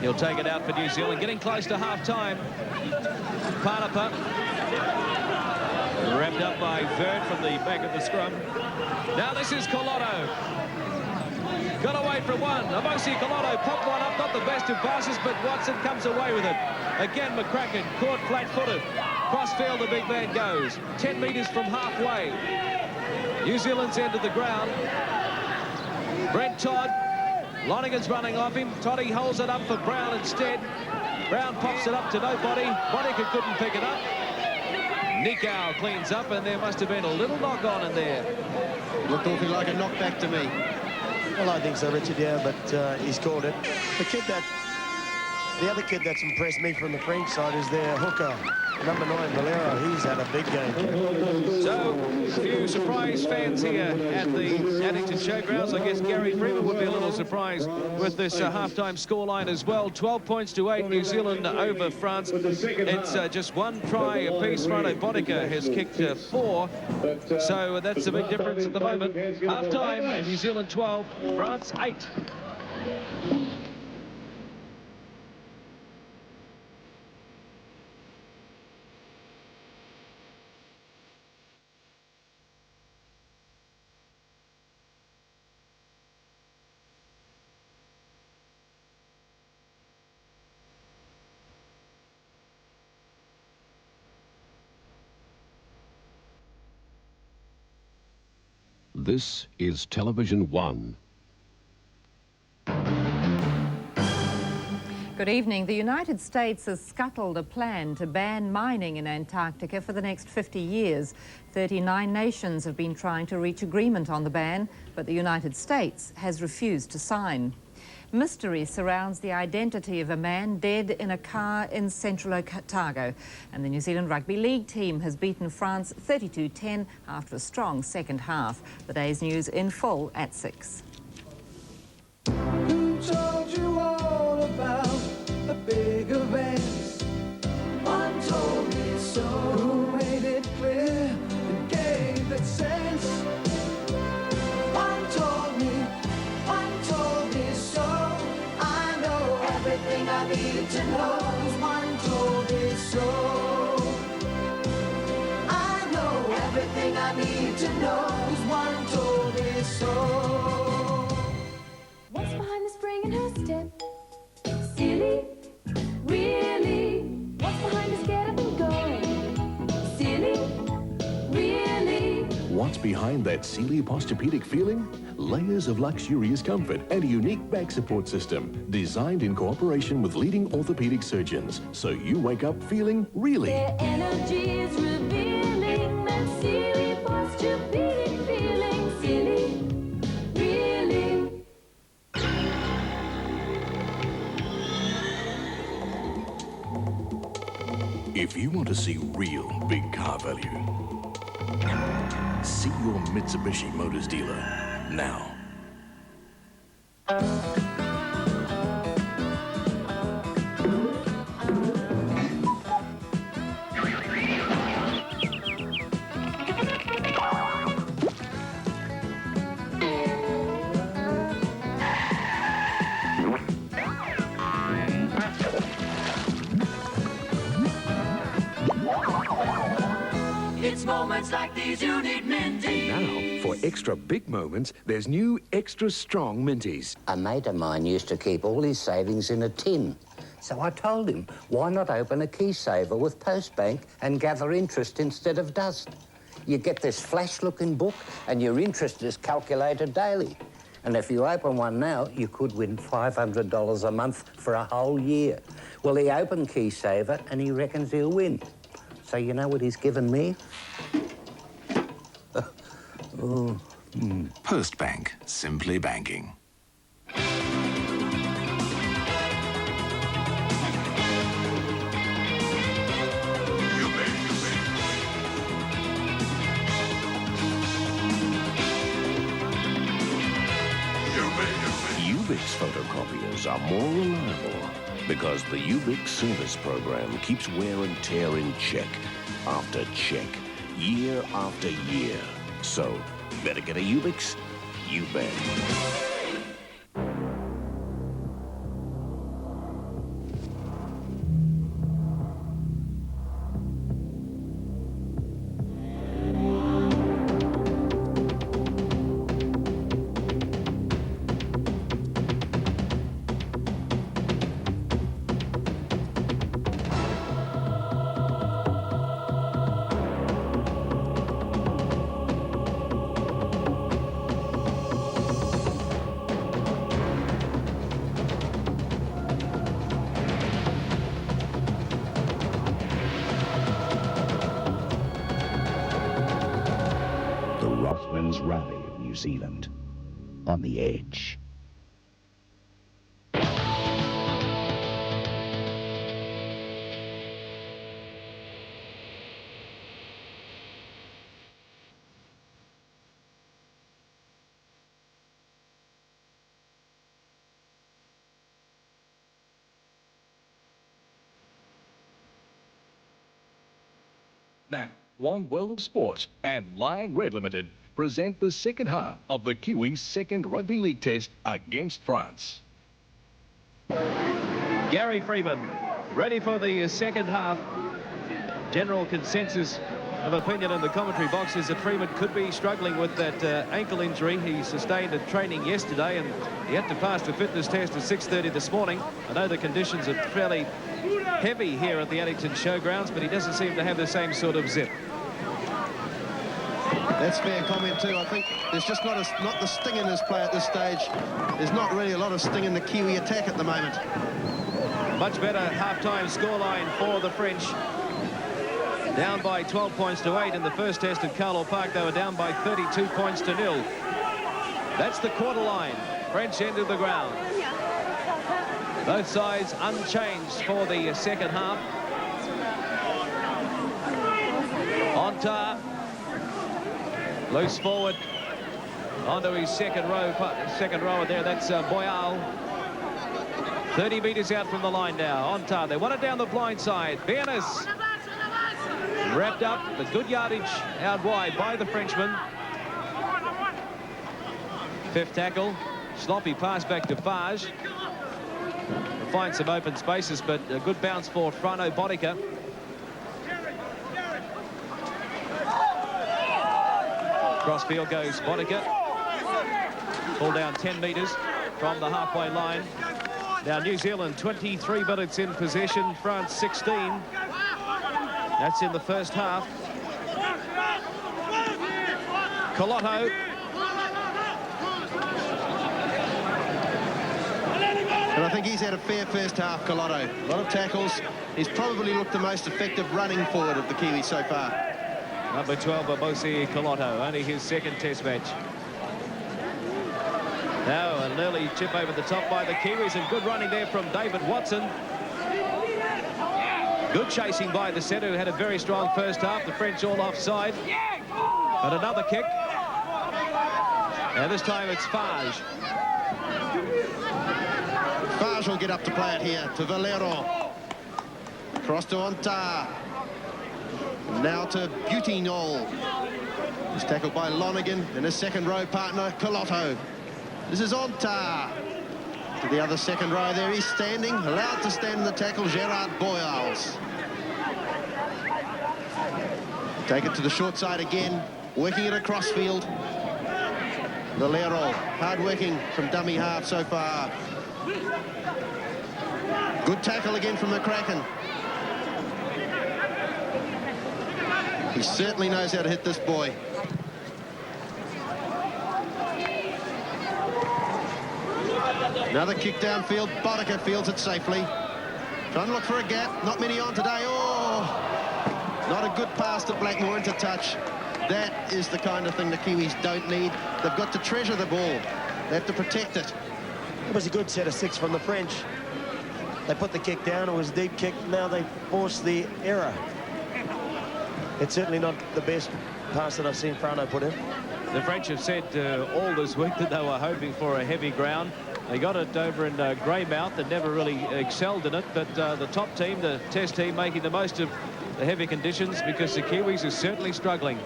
He'll take it out for New Zealand. Getting close to half-time. Panapa. Wrapped up by Verd from the back of the scrum. Now this is Colotto. Got away from one. Amosi Colotto popped one up. Not the best of passes, but Watson comes away with it. Again, McCracken caught flat-footed. Crossfield, the big man goes. 10 metres from halfway. New Zealand's end of the ground. Brent Todd. Lonergan's running off him. Toddy holds it up for Brown instead. Brown pops it up to nobody. Monica couldn't pick it up. Nikau cleans up, and there must have been a little knock-on in there. Looked awfully like a knockback to me. Well, I think so, Richard, yeah, but he's called it. The other kid that's impressed me from the French side is their hooker, number 9, Valero. He's had a big game. So, a few surprise fans here at the Addington Showgrounds. I guess Gary Freeman would be a little surprised with this half-time scoreline as well. 12 points to 8, New Zealand over France. It's just one try apiece. Rano Bonica has kicked 4. So that's a big difference at the moment. Half-time, New Zealand 12, France 8. This is Television One. Good evening. The United States has scuttled a plan to ban mining in Antarctica for the next 50 years. 39 nations have been trying to reach agreement on the ban, but the United States has refused to sign. Mystery surrounds the identity of a man dead in a car in central Otago. And the New Zealand Rugby League team has beaten France 32-10 after a strong second half. The day's news in full at 6. Who told you all about the big events? One told me so. Who made it clear and gave it sense? One told me so. I know everything I need to know. One told me so. I know everything I need to know. One told me so. What's behind the spring in her step? Silly, really? What's behind this get up and going? Silly, really? What's behind that Sealy Posturepedic feeling? Layers of luxurious comfort and a unique back support system designed in cooperation with leading orthopedic surgeons, so you wake up feeling really. Their energy is revealing that Silly Posturepedic feeling. Silly, really? If you want to see real big car value, see your Mitsubishi Motors dealer now. It's moments like these you need Minty. Now, for extra big moments, there's new extra strong Minties. A mate of mine used to keep all his savings in a tin. So I told him, why not open a key saver with Postbank and gather interest instead of dust? You get this flash-looking book and your interest is calculated daily. And if you open one now, you could win $500 a month for a whole year. Well, he opened key saver and he reckons he'll win. So you know what he's given me? Postbank, simply banking. You bet. Ubix photocopiers are more reliable because the Ubix service program keeps wear and tear in check after check, year after year. So, better get a Ubix? You bet. Rothmans Rally of New Zealand, on the edge. Now, One World of Sport and Lion Red Limited present the second half of the Kiwis' second Rugby League test against France. Gary Freeman, ready for the second half. General consensus of opinion in the commentary box is that Freeman could be struggling with that ankle injury he sustained at training yesterday, and he had to pass the fitness test at 6:30 this morning. I know the conditions are fairly heavy here at the Addington Showgrounds, but he doesn't seem to have the same sort of zip. That's fair comment too. I think there's just not the sting in his play at this stage. There's not really a lot of sting in the Kiwi attack at the moment. Much better half-time scoreline for the French. Down by 12 points to 8 in the first test at Carlaw Park. They were down by 32 points to 0. That's the quarter line. French end of the ground. Both sides unchanged for the second half. Ontar. Loose forward onto his second rower there. That's Boyal. 30 metres out from the line now. Ontar, they want it down the blind side. Bernis wrapped up, the good yardage out wide by the Frenchman. Fifth tackle, sloppy pass back to Fage. Find some open spaces, but a good bounce for Frano Botica. Crossfield goes Botica. Ball down 10 metres from the halfway line. Now New Zealand 23 minutes in possession, France 16. That's in the first half. Colotto. And I think he's had a fair first half, Colotto. A lot of tackles. He's probably looked the most effective running forward of the Kiwis so far. Number 12, Babosi Colotto, only his second test match. Now an early chip over the top by the Kiwis, and good running there from David Watson. Good chasing by the centre, who had a very strong first half. The French all offside. But another kick. And this time it's Fage. Fage will get up to play it here to Valero. Cross to Ontar. Now to Butinol. He's tackled by Lonergan and his second row partner, Colotto. This is Ontar. To the other second row there, he's standing, allowed to stand in the tackle, Gerard Boyals. Take it to the short side again, working it across field. Valero, hard working from dummy half so far. Good tackle again from McCracken. He certainly knows how to hit this boy. Another kick downfield. Botica fields it safely. Trying to look for a gap. Not many on today. Oh, not a good pass to Blackmore into touch. That is the kind of thing the Kiwis don't need. They've got to treasure the ball. They have to protect it. It was a good set of 6 from the French. They put the kick down. It was a deep kick. Now they forced the error. It's certainly not the best pass that I've seen Frano put in. The French have said all this week that they were hoping for a heavy ground. They got it over in Greymouth and never really excelled in it, but the top team, the Test team, making the most of the heavy conditions because the Kiwis are certainly struggling.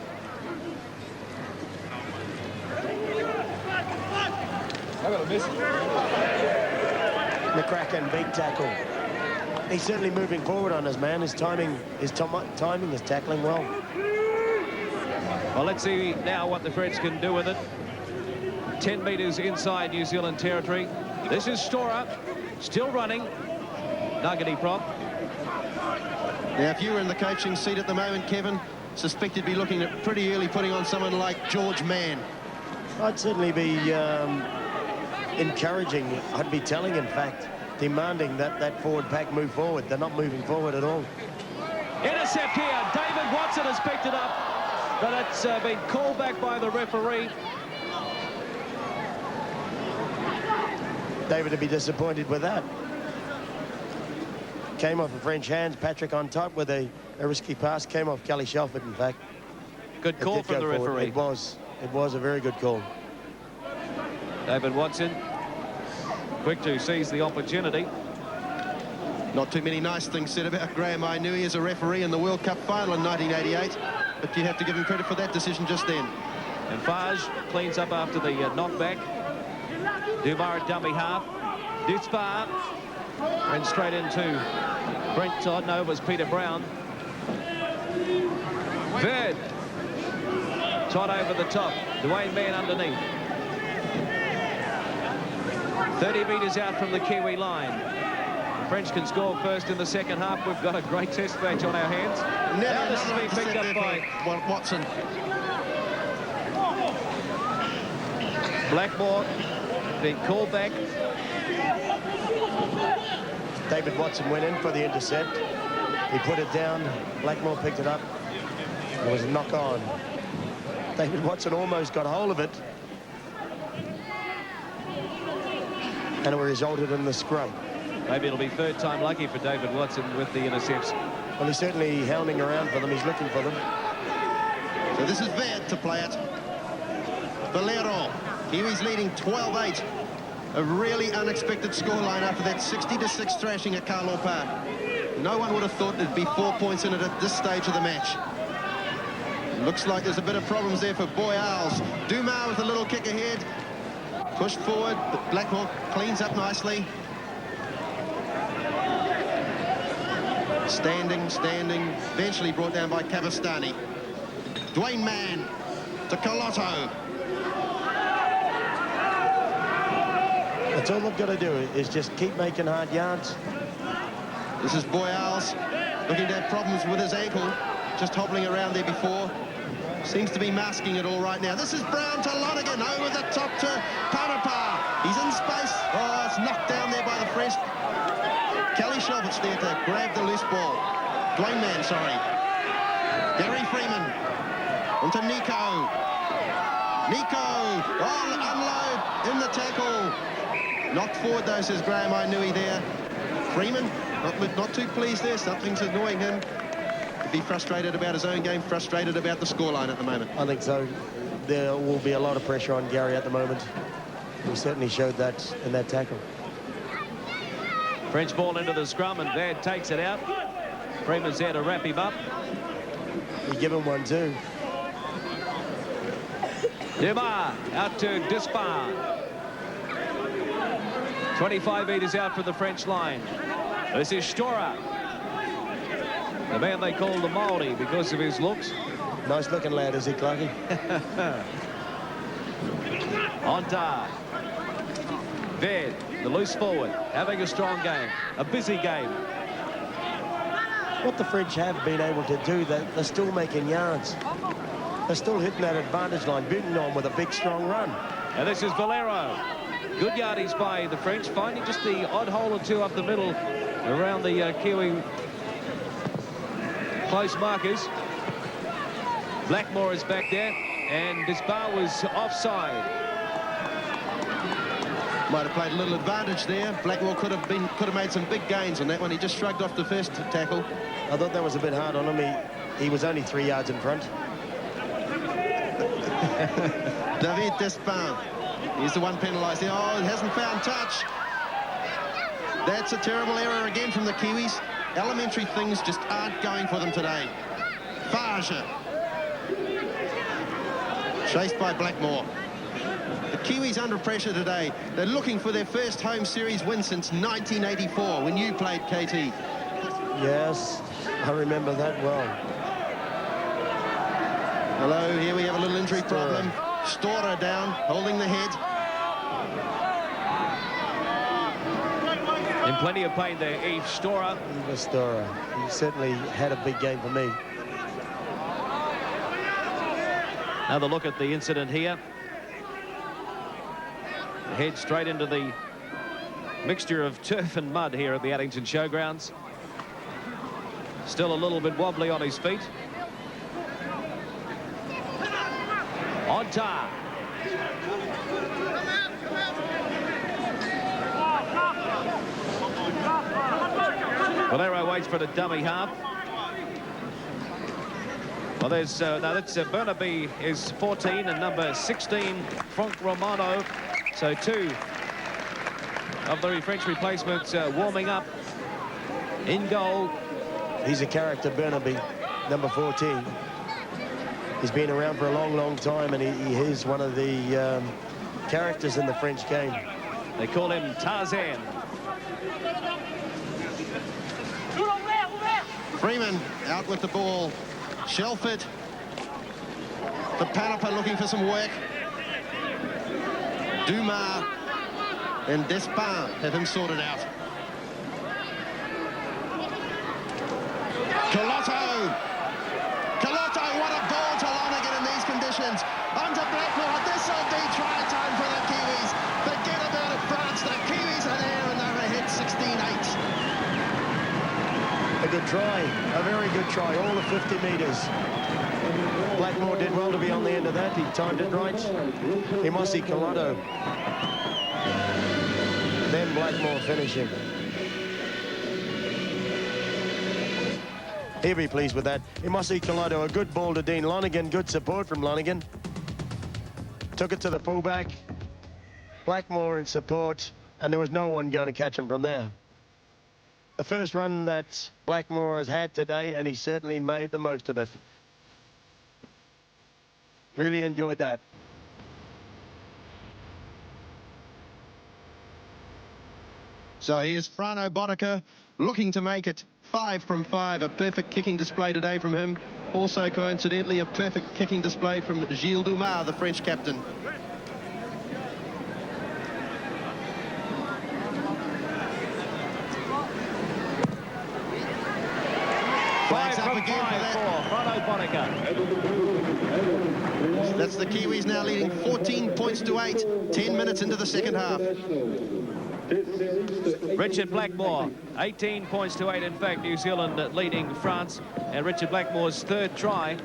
McCracken, big tackle. He's certainly moving forward on his man. His timing is tackling well. Well, let's see now what the French can do with it. 10 metres inside New Zealand territory. This is Stora, still running. Nuggety prop. Now, if you were in the coaching seat at the moment, Kevin, suspect you'd be looking at pretty early putting on someone like George Mann. I'd certainly be encouraging. I'd be telling, in fact, demanding that forward pack move forward. They're not moving forward at all. Intercept here. David Watson has picked it up, but it's been called back by the referee. David would be disappointed with that. Came off of French hands. Patrick on top with a risky pass. Came off Kelly Shelford, in fact. Good call from the referee. It was a very good call. David Watson, quick to seize the opportunity. Not too many nice things said about Graham Ainui as a referee in the World Cup final in 1988, but you have to give him credit for that decision just then. And Fage cleans up after the knockback. Dumar at dummy half. Duspar. And straight into Brent Todd. No, it was Peter Brown. Bird. Todd over the top. Dwayne Mann underneath. 30 metres out from the Kiwi line. The French can score first in the second half. We've got a great test match on our hands. Now this has been picked up by Watson. Blackmore being called back. David Watson went in for the intercept. He put it down. Blackmore picked it up. It was a knock on. David Watson almost got hold of it. And it resulted in the scrum. Maybe it'll be third time lucky for David Watson with the intercepts. Well, he's certainly hounding around for them. He's looking for them. So this is Verd to play it. Valero. Kiwis leading 12-8. A really unexpected scoreline after that 60-6 thrashing at Carlaw Park. No one would have thought there'd be 4 points in it at this stage of the match. Looks like there's a bit of problems there for Boy Owls. Dumar with a little kick ahead. Pushed forward, but Blackmore cleans up nicely. Standing, eventually brought down by Cavastani. Dwayne Mann to Colotto. That's all they've got to do is just keep making hard yards. This is Boy Owls looking to have problems with his ankle, just hobbling around there before. Seems to be masking it all right now. This is Brown to Lonergan, over the top to Panapa. He's in space. Oh, it's knocked down there by the French. Kelly Shelford's there to grab the loose ball. Dwayne Mann, sorry. Gary Freeman. Onto Nico. Unload in the tackle. Knocked forward though, says Graham Ainui there. Freeman, not too pleased there. Something's annoying him. Be frustrated about his own game, frustrated about the scoreline at the moment. I think so. There will be a lot of pressure on Gary at the moment. He certainly showed that in that tackle. French ball into the scrum and Verd takes it out. Freeman's there to wrap him up. You give him one too. Dumar out to Dispar. 25 metres out from the French line. This is Stora. The man they call the Māori because of his looks. Nice looking lad, is he, Clarkie? Onta. Verd, the loose forward, having a strong game, a busy game. What the French have been able to do, they're still making yards. They're still hitting that advantage line, beating on with a big, strong run. And this is Valero. Good yardies by the French, finding just the odd hole or two up the middle around the Kiwi close markers. Blackmore is back there, and Dispar was offside. Might have played a little advantage there. Blackmore could have made some big gains on that one. He just shrugged off the first tackle. I thought that was a bit hard on him. He was only 3 yards in front. David Despin. He's the one penalised there. Oh, it hasn't found touch. That's a terrible error again from the Kiwis. Elementary things just aren't going for them today. Farge. Chased by Blackmore. The Kiwis under pressure today. They're looking for their first home series win since 1984 when you played, KT. Yes, I remember that well. Hello, here we have a little injury problem. Storer down, holding the head. In plenty of pain there, Yves Storer. Yves Storer. He certainly had a big game for me. Another look at the incident here. Head straight into the mixture of turf and mud here at the Addington Showgrounds. Still a little bit wobbly on his feet. Onta. Valero waits for the dummy half. Well, there's that's Burnaby is 14 and number 16 Franck Romano. So two of the French replacements warming up in goal. He's a character, Burnaby, number 14. He's been around for a long, long time, and he is one of the characters in the French game. They call him Tarzan. Freeman out with the ball. Shelford. The Panapa looking for some work. Dumas and Despin have him sorted out. Colotto, what a ball to Lonergan in these conditions. Under Blackmore, this will be try time for the Kiwis. Forget about it, France. The Kiwis are there and they're ahead 16-8. A good try, a very good try, all of 50 metres. Blackmore did well to be on the end of that. He timed it right. Imosi Colotto. Then Blackmore finishing. He'll be pleased with that. Imosi Colotto, a good ball to Dean Lonergan. Good support from Lonergan. Took it to the fullback. Blackmore in support, and there was no one going to catch him from there. The first run that Blackmore has had today, and he certainly made the most of it. Really enjoyed that. So here's Frano Botica looking to make it 5 from 5. A perfect kicking display today from him. Also, coincidentally, a perfect kicking display from Gilles Dumas, the French captain. Flags up again for Frano Botica. That's the Kiwis now leading 14 points to 8, 10 minutes into the second half. Richard Blackmore, 18 points to 8. In fact, New Zealand leading France. And Richard Blackmore's third try.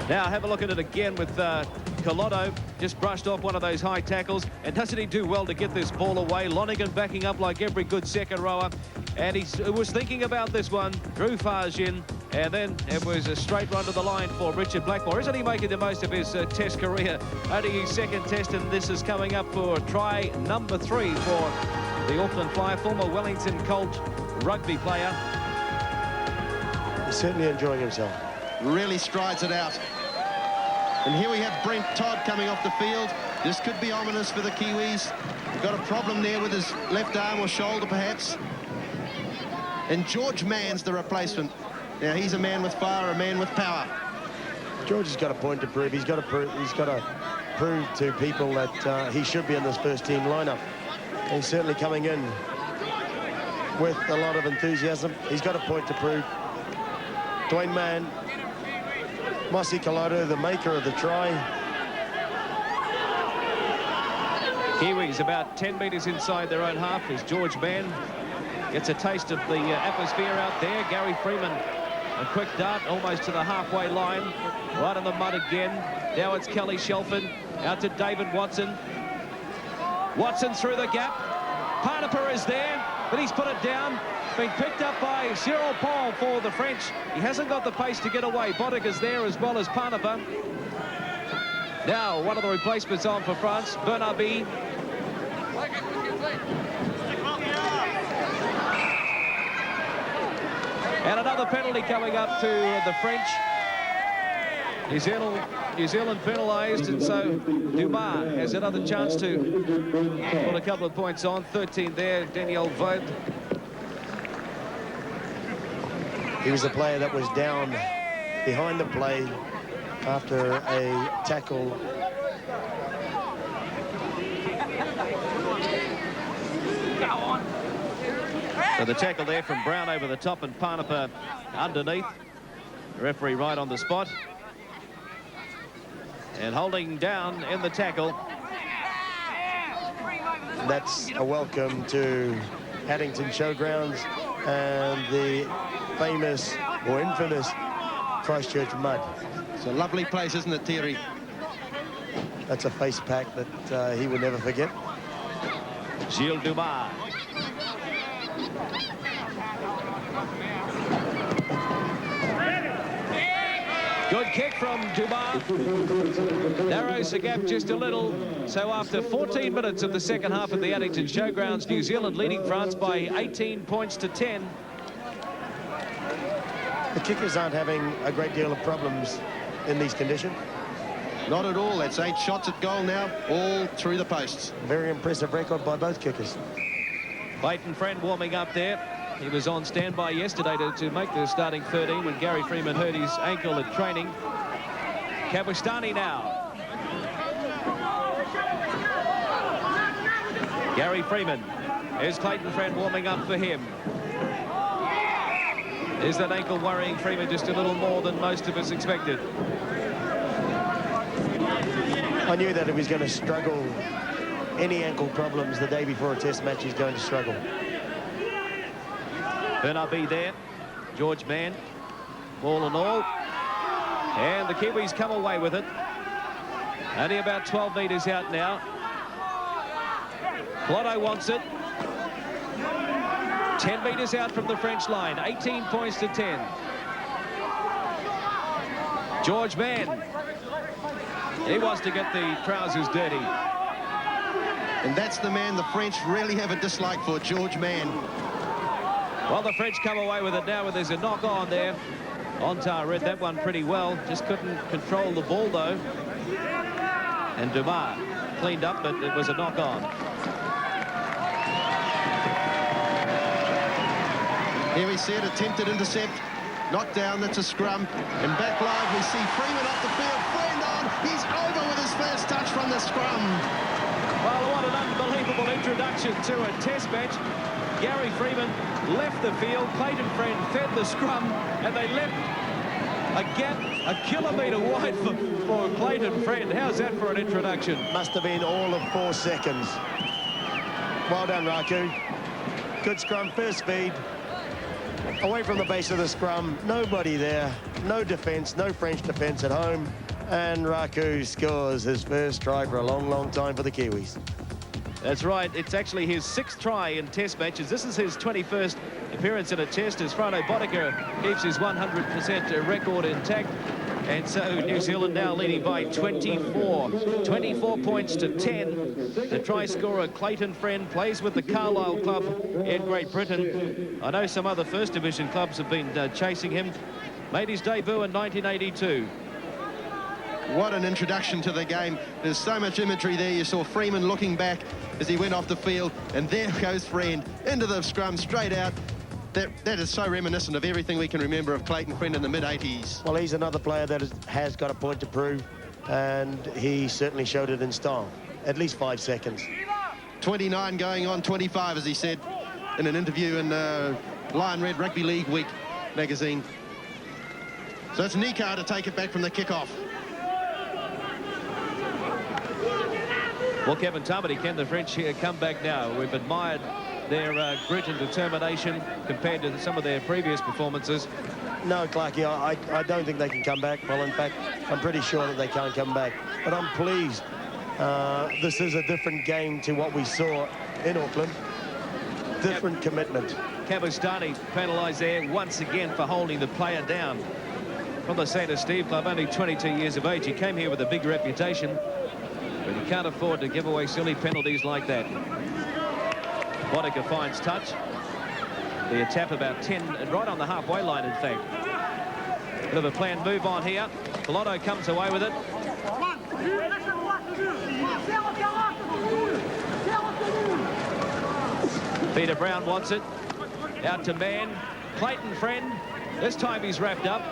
Now have a look at it again with Colotto. Just brushed off one of those high tackles. And doesn't he do well to get this ball away? Lonergan backing up like every good second rower. And he was thinking about this one. Drew Farge in. And then it was a straight run to the line for Richard Blackmore. Isn't he making the most of his test career? Only his second test, and this is coming up for try number 3 for the Auckland Fly, former Wellington Colt rugby player. He's certainly enjoying himself. Really strides it out. And here we have Brent Todd coming off the field. This could be ominous for the Kiwis. Got a problem there with his left arm or shoulder, perhaps. And George Mann's the replacement. Now, he's a man with fire, a man with power. George has got a point to prove. He's got to prove to people that he should be in this first team lineup. And he's certainly coming in with a lot of enthusiasm. He's got a point to prove. Dwayne Mann, Imosi Colotto, the maker of the try. Kiwis about 10 metres inside their own half as George Mann gets a taste of the atmosphere out there. Gary Freeman, a quick dart almost to the halfway line. Right in the mud again. Now it's Kelly Shelford. Out to David Watson. Watson through the gap. Panapa is there, but he's put it down. Been picked up by Cyril Paul for the French. He hasn't got the pace to get away. Bottica's there as well as Panapa. Now, one of the replacements on for France, Bernabe. And another penalty coming up to the French. New Zealand penalised, and so Dumas has another chance to put a couple of points on. 13 there, Daniel Vaud. He was a player that was down behind the play after a tackle. So the tackle there from Brown over the top and Parnapa underneath. The referee right on the spot. And holding down in the tackle. That's a welcome to Addington Showgrounds and the famous or infamous Christchurch mud. It's a lovely place, isn't it, Thierry? That's a face pack that he will never forget. Gilles Dumas. Good kick from Dumas. Narrows the gap just a little. So after 14 minutes of the second half of the Addington Showgrounds, New Zealand leading France by 18 points to 10. The kickers aren't having a great deal of problems in these conditions. Not at all. That's 8 shots at goal now, all through the posts. Very impressive record by both kickers. Clayton Friend warming up there. He was on standby yesterday to make the starting 13 when Gary Freeman hurt his ankle at training. Kabustani now. Gary Freeman. Here's Clayton Friend warming up for him. Is that ankle worrying Freeman just a little more than most of us expected? I knew that he was going to struggle. Any ankle problems the day before a test match, he's going to struggle. Bernabe there. George Mann. Ball and all. And the Kiwis come away with it. Only about 12 metres out now. Clotto wants it. 10 metres out from the French line. 18 points to 10. George Mann. He wants to get the trousers dirty. And that's the man the French really have a dislike for, George Mann. Well, the French come away with it now, but there's a knock on there. Ontar read that one pretty well. Just couldn't control the ball, though. And Dumas cleaned up, but it was a knock on. Here we see it, attempted intercept. Knocked down, that's a scrum. And back live, we see Freeman up the field. Friend on, he's over with his first touch from the scrum. Well, what an unbelievable introduction to a test match. Gary Freeman left the field, Clayton Friend fed the scrum, and they left a gap a kilometre wide for Clayton Friend. How's that for an introduction? Must have been all of 4 seconds. Well done, Raku. Good scrum, first speed. Away from the base of the scrum, nobody there, no defence, no French defence at home, and Raku scores his first try for a long, long time for the Kiwis. That's right. It's actually his 6th try in test matches. This is his 21st appearance in a test as Frano Boddicker keeps his 100% record intact. And so New Zealand now leading by 24. 24 points to 10. The try scorer Clayton Friend plays with the Carlisle club in Great Britain. I know some other First Division clubs have been chasing him. Made his debut in 1982. What an introduction to the game. There's so much imagery there. You saw Freeman looking back as he went off the field, and there goes Friend into the scrum straight out. That is so reminiscent of everything we can remember of Clayton Friend in the mid-80s. Well, he's another player that has got a point to prove, and he certainly showed it in style. At least 5 seconds. 29 going on 25, as he said in an interview in Lion Red Rugby League Week magazine. So it's Nico to take it back from the kickoff. Well, Kevin Tamati, can the French here come back now? We've admired their grit and determination compared to some of their previous performances. No, Clarkie, I don't think they can come back. Well, in fact, I'm pretty sure that they can't come back. But I'm pleased. This is a different game to what we saw in Auckland. Different commitment. Kabustani penalised there once again for holding the player down. from the Santa Steve Club, only 22 years of age. He came here with a big reputation, but he can't afford to give away silly penalties like that. Boddicker finds touch. The tap about 10, right on the halfway line, in fact. Bit of a planned move on here. Colotto comes away with it. Peter Brown wants it. Out to Mann. Clayton Friend. This time he's wrapped up.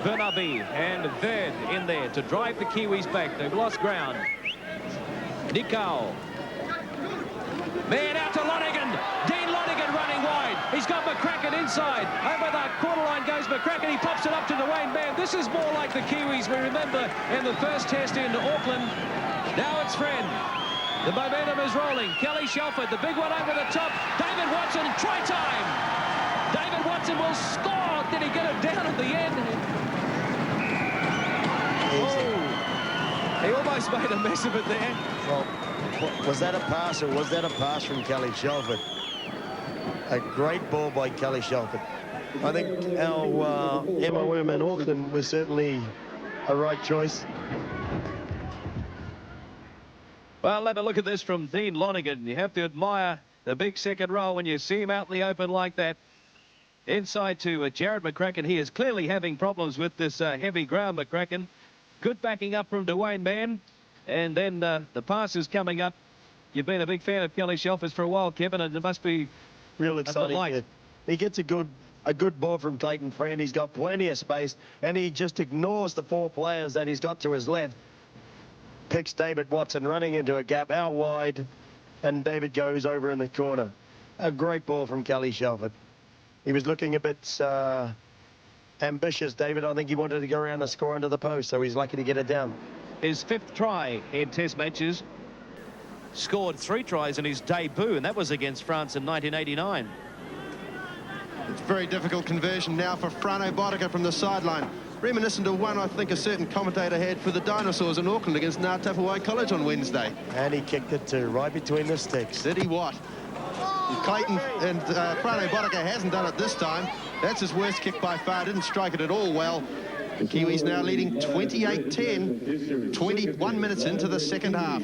Bernabe and Verd in there to drive the Kiwis back. They've lost ground. Nikau. Mann out to Lonergan. Dean Lonergan running wide. He's got McCracken inside. Over the quarter line goes McCracken. He pops it up to Dwayne Mann. This is more like the Kiwis we remember in the first test in Auckland. Now it's Friend. The momentum is rolling. Kelly Shelford, the big one over the top. David Watson, try time. David Watson will score. Did he get it down at the end? Oh, he almost made a mess of it there. Well, was that a pass, or was that a pass from Kelly Shelford? A great ball by Kelly Shelford. I think our MOM in Auckland was certainly a right choice. Well, have a look at this from Dean Lonergan. You have to admire the big second row when you see him out in the open like that. Inside to Jared McCracken. He is clearly having problems with this heavy ground, McCracken. Good backing up from Dwayne Mann. And then the pass is coming up. You've been a big fan of Kelly Shelford for a while, Kevin, and it must be real exciting. Yeah. He gets a good ball from Clayton Friend. He's got plenty of space, and he just ignores the 4 players that he's got to his left. Picks David Watson running into a gap out wide, and David goes over in the corner. A great ball from Kelly Shelford. He was looking a bit ambitious, David. I think he wanted to go around and score under the post, so he's lucky to get it down. His 5th try in Test matches. Scored 3 tries in his debut, and that was against France in 1989. It's a very difficult conversion now for Frano Boddicker from the sideline. Reminiscent of one I think a certain commentator had for the Dinosaurs in Auckland against Ngā Tapuai College on Wednesday. And he kicked it too, right between the sticks. Did he what? Clayton and Frano Boddicker hasn't done it this time. That's his worst kick by far. Didn't strike it at all well. The Kiwis now leading 28-10, 21 minutes into the second half.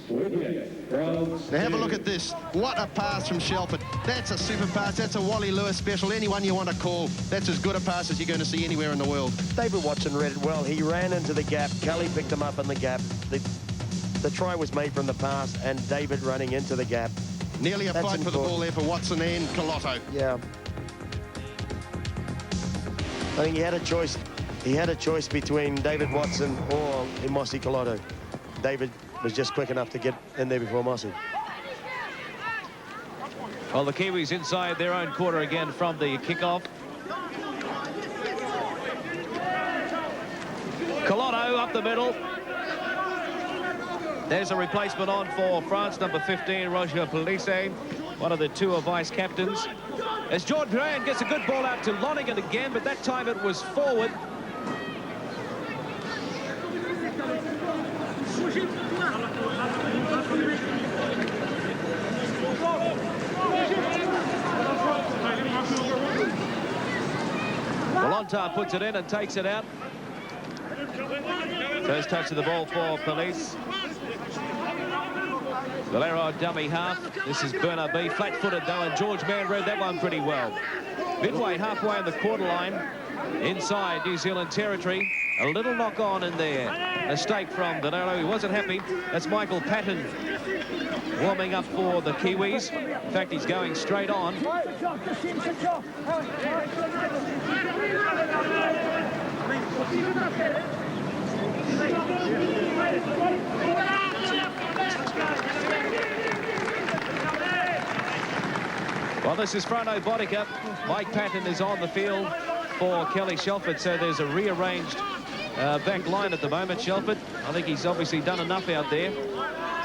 Now have a look at this. What a pass from Shelford. That's a super pass. That's a Wally Lewis special. Anyone you want to call. That's as good a pass as you're going to see anywhere in the world. David Watson read it well. He ran into the gap. Kelly picked him up in the gap. The try was made from the pass, and David running into the gap. Nearly a fight for the ball there for Watson and Colotto. Yeah. I think he had a choice. He had a choice between David Watson or Mossy Colotto. David was just quick enough to get in there before Mossy. Well, the Kiwis inside their own quarter again from the kickoff. Colotto up the middle. There's a replacement on for France, number 15, Roger Police, one of the Tour vice captains. As George Brand gets a good ball out to Lonergan again, but that time it was forward. Lontar puts it in and takes it out. First touch of the ball for Police. Valero dummy half. This is Bernabe, flat-footed though, and George Mann read that one pretty well. Midway, halfway on the quarter line, inside New Zealand territory. A little knock on in there. Mistake from Valero. He wasn't happy. That's Michael Patton warming up for the Kiwis. In fact, he's going straight on. Well, this is Frano Boddicker. Mike Patton is on the field for Kelly Shelford, so there's a rearranged back line at the moment. Shelford, I think he's obviously done enough out there,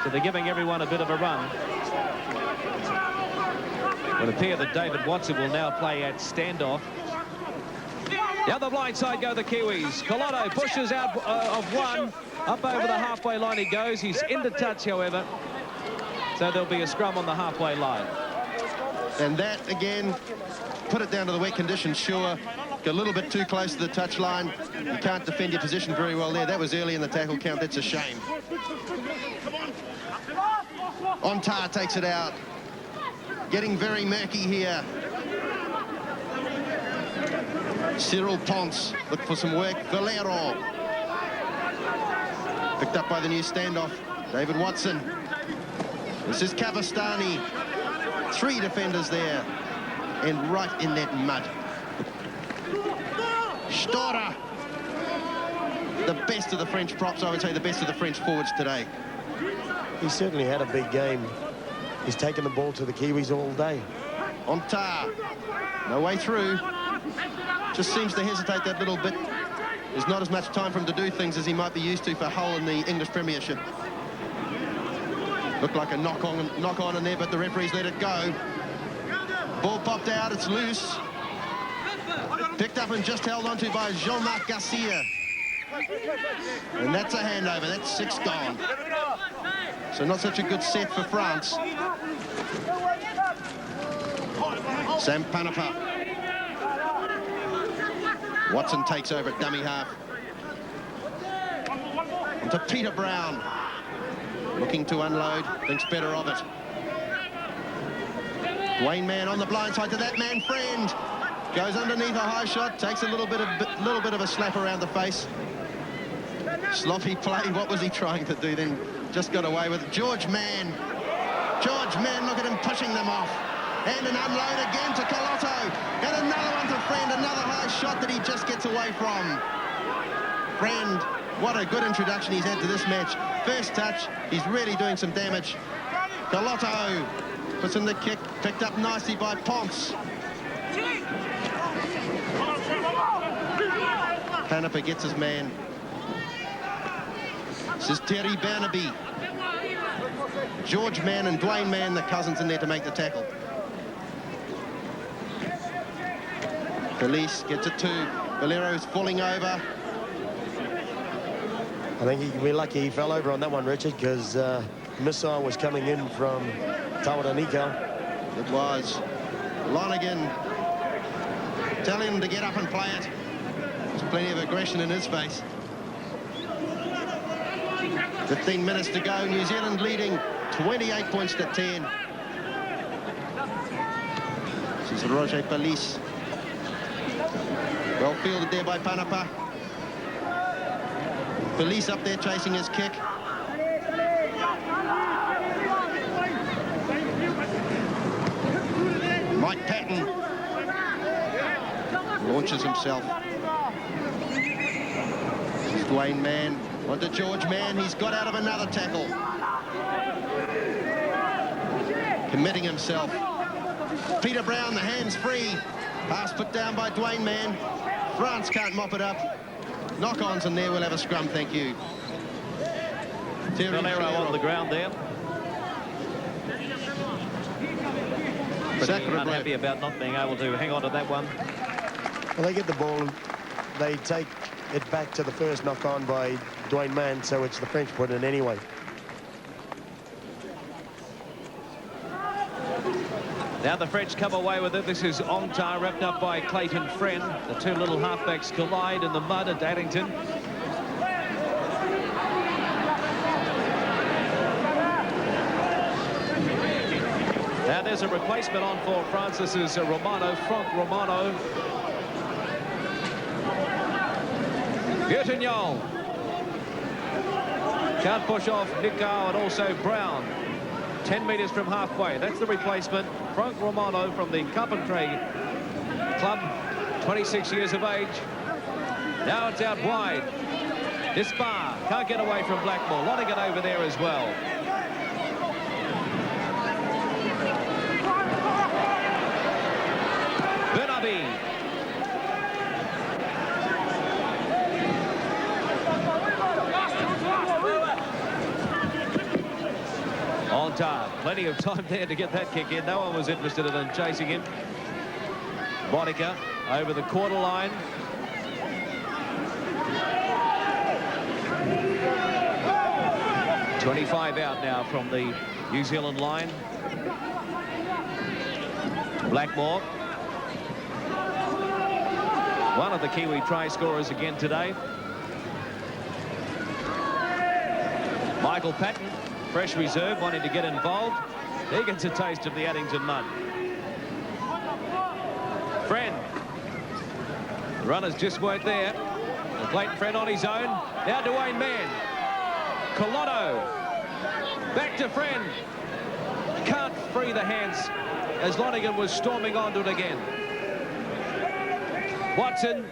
so they're giving everyone a bit of a run. It would appear that David Watson will now play at standoff. The other blind side go the Kiwis. Colotto pushes out of one. Up over the halfway line he goes. He's into touch, however. So there'll be a scrum on the halfway line. And that, again, put it down to the wet conditions, sure. Got a little bit too close to the touchline. You can't defend your position very well there. That was early in the tackle count. That's a shame. Ontar takes it out. Getting very murky here. Cyril Ponce look for some work. Valero. Picked up by the new standoff. David Watson. This is Kavastani. 3 defenders there. And right in that mud. Stora. The best of the French props, I would say the best of the French forwards today. He certainly had a big game. He's taken the ball to the Kiwis all day. Ontar. No way through. Just seems to hesitate that little bit. There's not as much time for him to do things as he might be used to for Hull in the English Premiership. Looked like a knock on in there, but the referees let it go. Ball popped out, it's loose. Picked up and just held onto by Jean-Marc Garcia. And that's a handover, that's 6 gone. So not such a good set for France. Sam Panapa. Watson takes over at dummy half. On to Peter Brown. Looking to unload, thinks better of it. Dwayne Mann on the blind side to that man Friend. Goes underneath a high shot, takes a little bit of a slap around the face. Sloppy play, what was he trying to do then? Just got away with it. George Mann. George Mann, look at him pushing them off. And an unload again to Colotto. And another one to Friend, another high shot that he just gets away from. Friend, what a good introduction he's had to this match. First touch, he's really doing some damage. Colotto puts in the kick, picked up nicely by Ponce. Panapa gets his man. This is Terry Barnaby. George Mann and Dwayne Mann, the cousins, in there to make the tackle. Felice gets it to Valero, is falling over. I think he can be lucky he fell over on that one, Richard, because missile was coming in from Tawaraniko. It was. Lonergan telling him to get up and play it. There's plenty of aggression in his face. 15 minutes to go. New Zealand leading 28 points to 10. This is Roger Felice. Well fielded there by Panapa. Felice up there chasing his kick. Mike Patton launches himself. This is Dwayne Mann. On to George Mann. He's got out of another tackle. Committing himself. Peter Brown, the hands free. Pass put down by Dwayne Mann. France can't mop it up. Knock-ons in there. We'll have a scrum, thank you. Valero on the ground there. Pretty unhappy about not being able to hang on to that one. Well, they get the ball, they take it back to the first knock-on by Dwayne Mann, so it's the French put in anyway. Now the French come away with it. This is Ontar wrapped up by Clayton Friend. The 2 little halfbacks collide in the mud at Addington. Now there's a replacement on for France. This is Romano, Franck Romano. Bertignol. Can't push off Nico and also Brown. 10 metres from halfway. That's the replacement. Franck Romano from the Carpentry Club, 26 years of age. Now it's out wide. Dispar can't get away from Blackmore. Lonergan over there as well. Bernabe. Ontar, plenty of time there to get that kick in. No one was interested in chasing him. Monica over the quarter line. .25 out now from the New Zealand line. Blackmore. one of the Kiwi try scorers again today. Michael Patton, fresh reserve, wanting to get involved. He gets a taste of the Addington mud. Friend. The runners just weren't there. Clayton Friend on his own. Now Dwayne Mann. Colotto. Back to Friend. Can't free the hands as Lonergan was storming onto it again. Watson.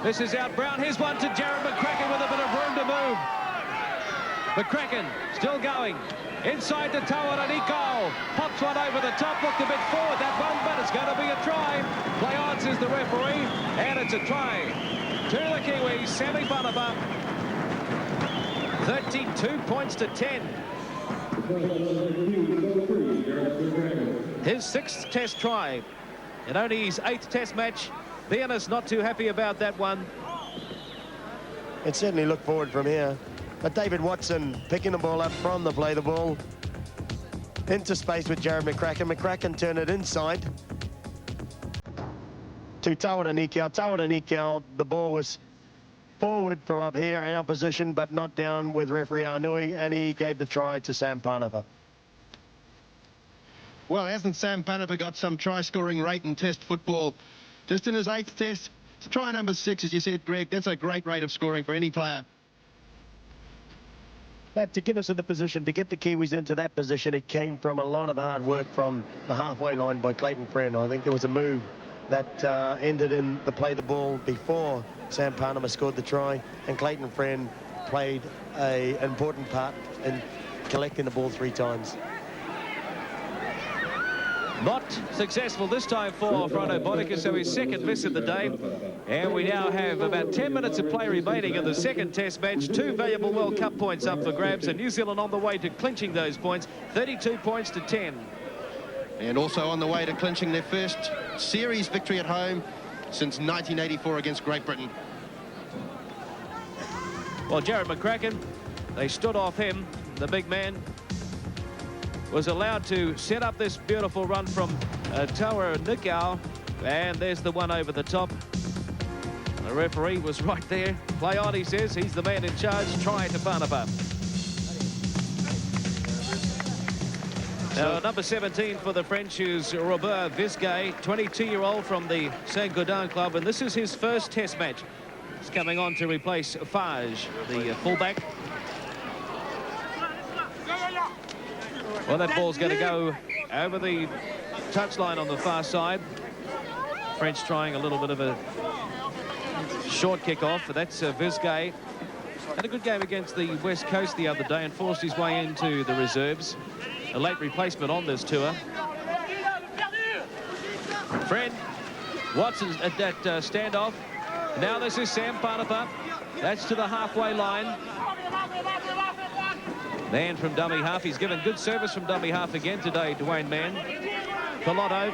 This is out Brown. Here's one to Jared McCracken with a bit of room to move. McCracken still going. Inside the toe and Nico. Pops one over the top. Looked a bit forward that one, but it's going to be a try. Play on, says the referee. And it's a try to the Kiwis. Sammy Banaba. 32 points to 10. His 6th test try. And only his 8th test match. Bianis not too happy about that one. It certainly looked forward from here. But David Watson picking the ball up from the play the ball. Into space with Jared McCracken. McCracken turned it inside to Tawara Nikau. Tawara Nikau, the ball was forward from up here in our position, but not down with referee Arnui, and he gave the try to Sam Parnava. Well, hasn't Sam Parnava got some try-scoring rate in test football? Just in his 8th test, try number 6, as you said, Greg, that's a great rate of scoring for any player. But to get us in the position, to get the Kiwis into that position, it came from a lot of hard work from the halfway line by Clayton Friend. I think there was a move that ended in the play the ball before Sam Parnava scored the try, and Clayton Friend played an important part in collecting the ball 3 times. Not successful this time for Frodo Boddicker, so his 2nd miss of the day. And we now have about 10 minutes of play remaining in the 2nd test match. 2 valuable World Cup points up for grabs, and New Zealand on the way to clinching those points. 32 points to 10. And also on the way to clinching their first series victory at home since 1984 against Great Britain. Well, Jared McCracken, they stood off him, the big man. Was allowed to set up this beautiful run from Tawara Nikau, and there's the one over the top. The referee was right there. Play on, he says. He's the man in charge. Try to Parnava. Now, number 17 for the French is Robert Vizgay, 22-year-old from the Saint-Gaudens club, and this is his first test match. He's coming on to replace Fage, the fullback. Well, that ball's going to go over the touchline on the far side. French trying a little bit of a short kick-off. That's Vizgay. Had a good game against the West Coast the other day and forced his way into the reserves. A late replacement on this tour. Friend, Watson's at that standoff. Now this is Sam Parnava. That's to the halfway line. Man from dummy half. He's given good service from dummy half again today, Dwayne Mann. Colotto.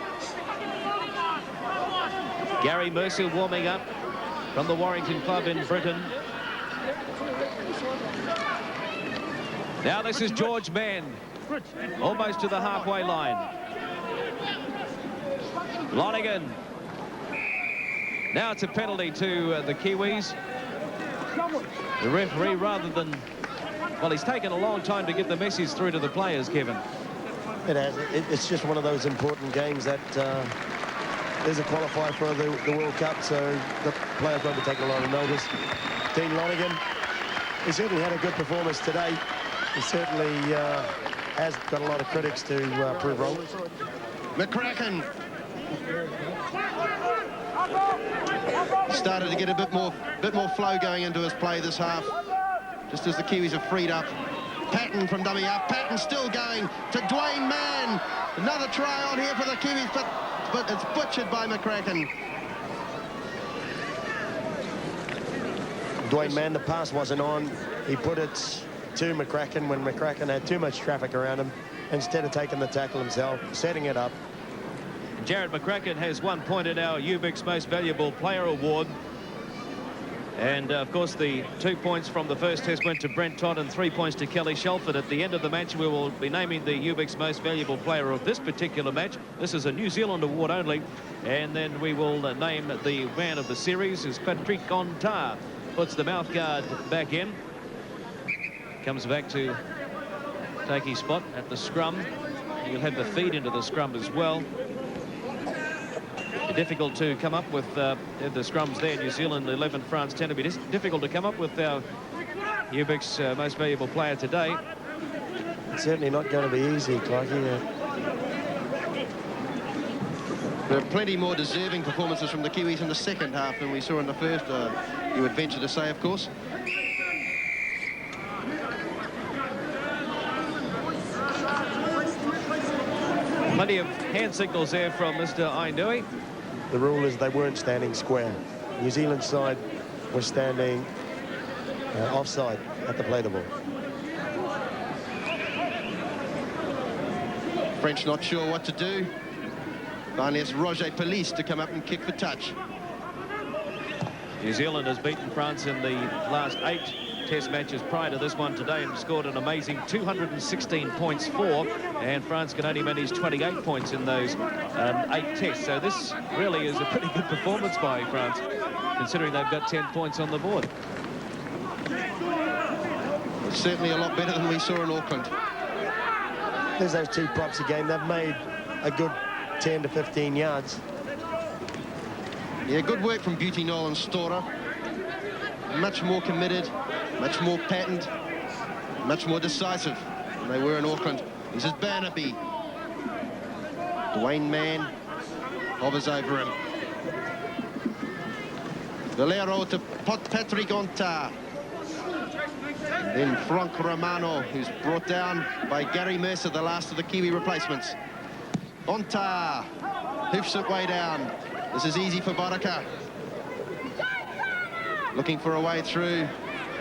Gary Mercer warming up from the Warrington Club in Britain. Now this is George Mann. Almost to the halfway line. Lonergan. Now it's a penalty to the Kiwis. The referee, rather than... Well, he's taken a long time to get the message through to the players, Kevin. It has. It's just one of those important games that there's a qualifier for the World Cup, so the players won't be taking a lot of notice. Dean Lonergan, he certainly had a good performance today. He certainly has got a lot of critics to prove wrong. McCracken started to get a bit more flow going into his play this half, just as the Kiwis have freed up. Patton from dummy up. Patton still going to Dwayne Mann. Another try on here for the Kiwis, but it's butchered by McCracken. Dwayne Mann, the pass wasn't on. He put it to McCracken when McCracken had too much traffic around him. Instead of taking the tackle himself, setting it up. Jared McCracken has 1 point in our UBIC's Most Valuable Player Award. And, of course, the 2 points from the first test went to Brent Todd and 3 points to Kelly Shelford. At the end of the match, we will be naming the UBIC's most valuable player of this particular match. This is a New Zealand award only. And then we will name the man of the series is Patrick Gontard. Puts the mouth guard back in. Comes back to take his spot at the scrum. He'll have the feed into the scrum as well. Difficult to come up with the scrums there. New Zealand 11, France 10. It'll be difficult to come up with our UBIC's most valuable player today. It's certainly not going to be easy, Clarkie. There are plenty more deserving performances from the Kiwis in the second half than we saw in the first, you would venture to say, of course. Plenty of hand signals there from Mr. Aindui. The rule is they weren't standing square. New Zealand side was standing offside at the play the ball. French not sure what to do. Finally, it's Roger Police to come up and kick for touch. New Zealand has beaten France in the last 8 test matches prior to this one today and scored an amazing 216 points for, and France can only manage 28 points in those 8 tests. So this really is a pretty good performance by France, considering they've got 10 points on the board. It's certainly a lot better than we saw in Auckland. There's those 2 props again. They've made a good 10 to 15 yards. Yeah, good work from Beauty Noel and Storer. Much more committed, much more patterned, much more decisive than they were in Auckland. This is Barnaby. Dwayne Mann hovers over him. Valero to Patrick Gontard. Then Frank Romano, who's brought down by Gary Mercer, the last of the Kiwi replacements. Gontard hoofs it way down. This is easy for Baraka. Looking for a way through.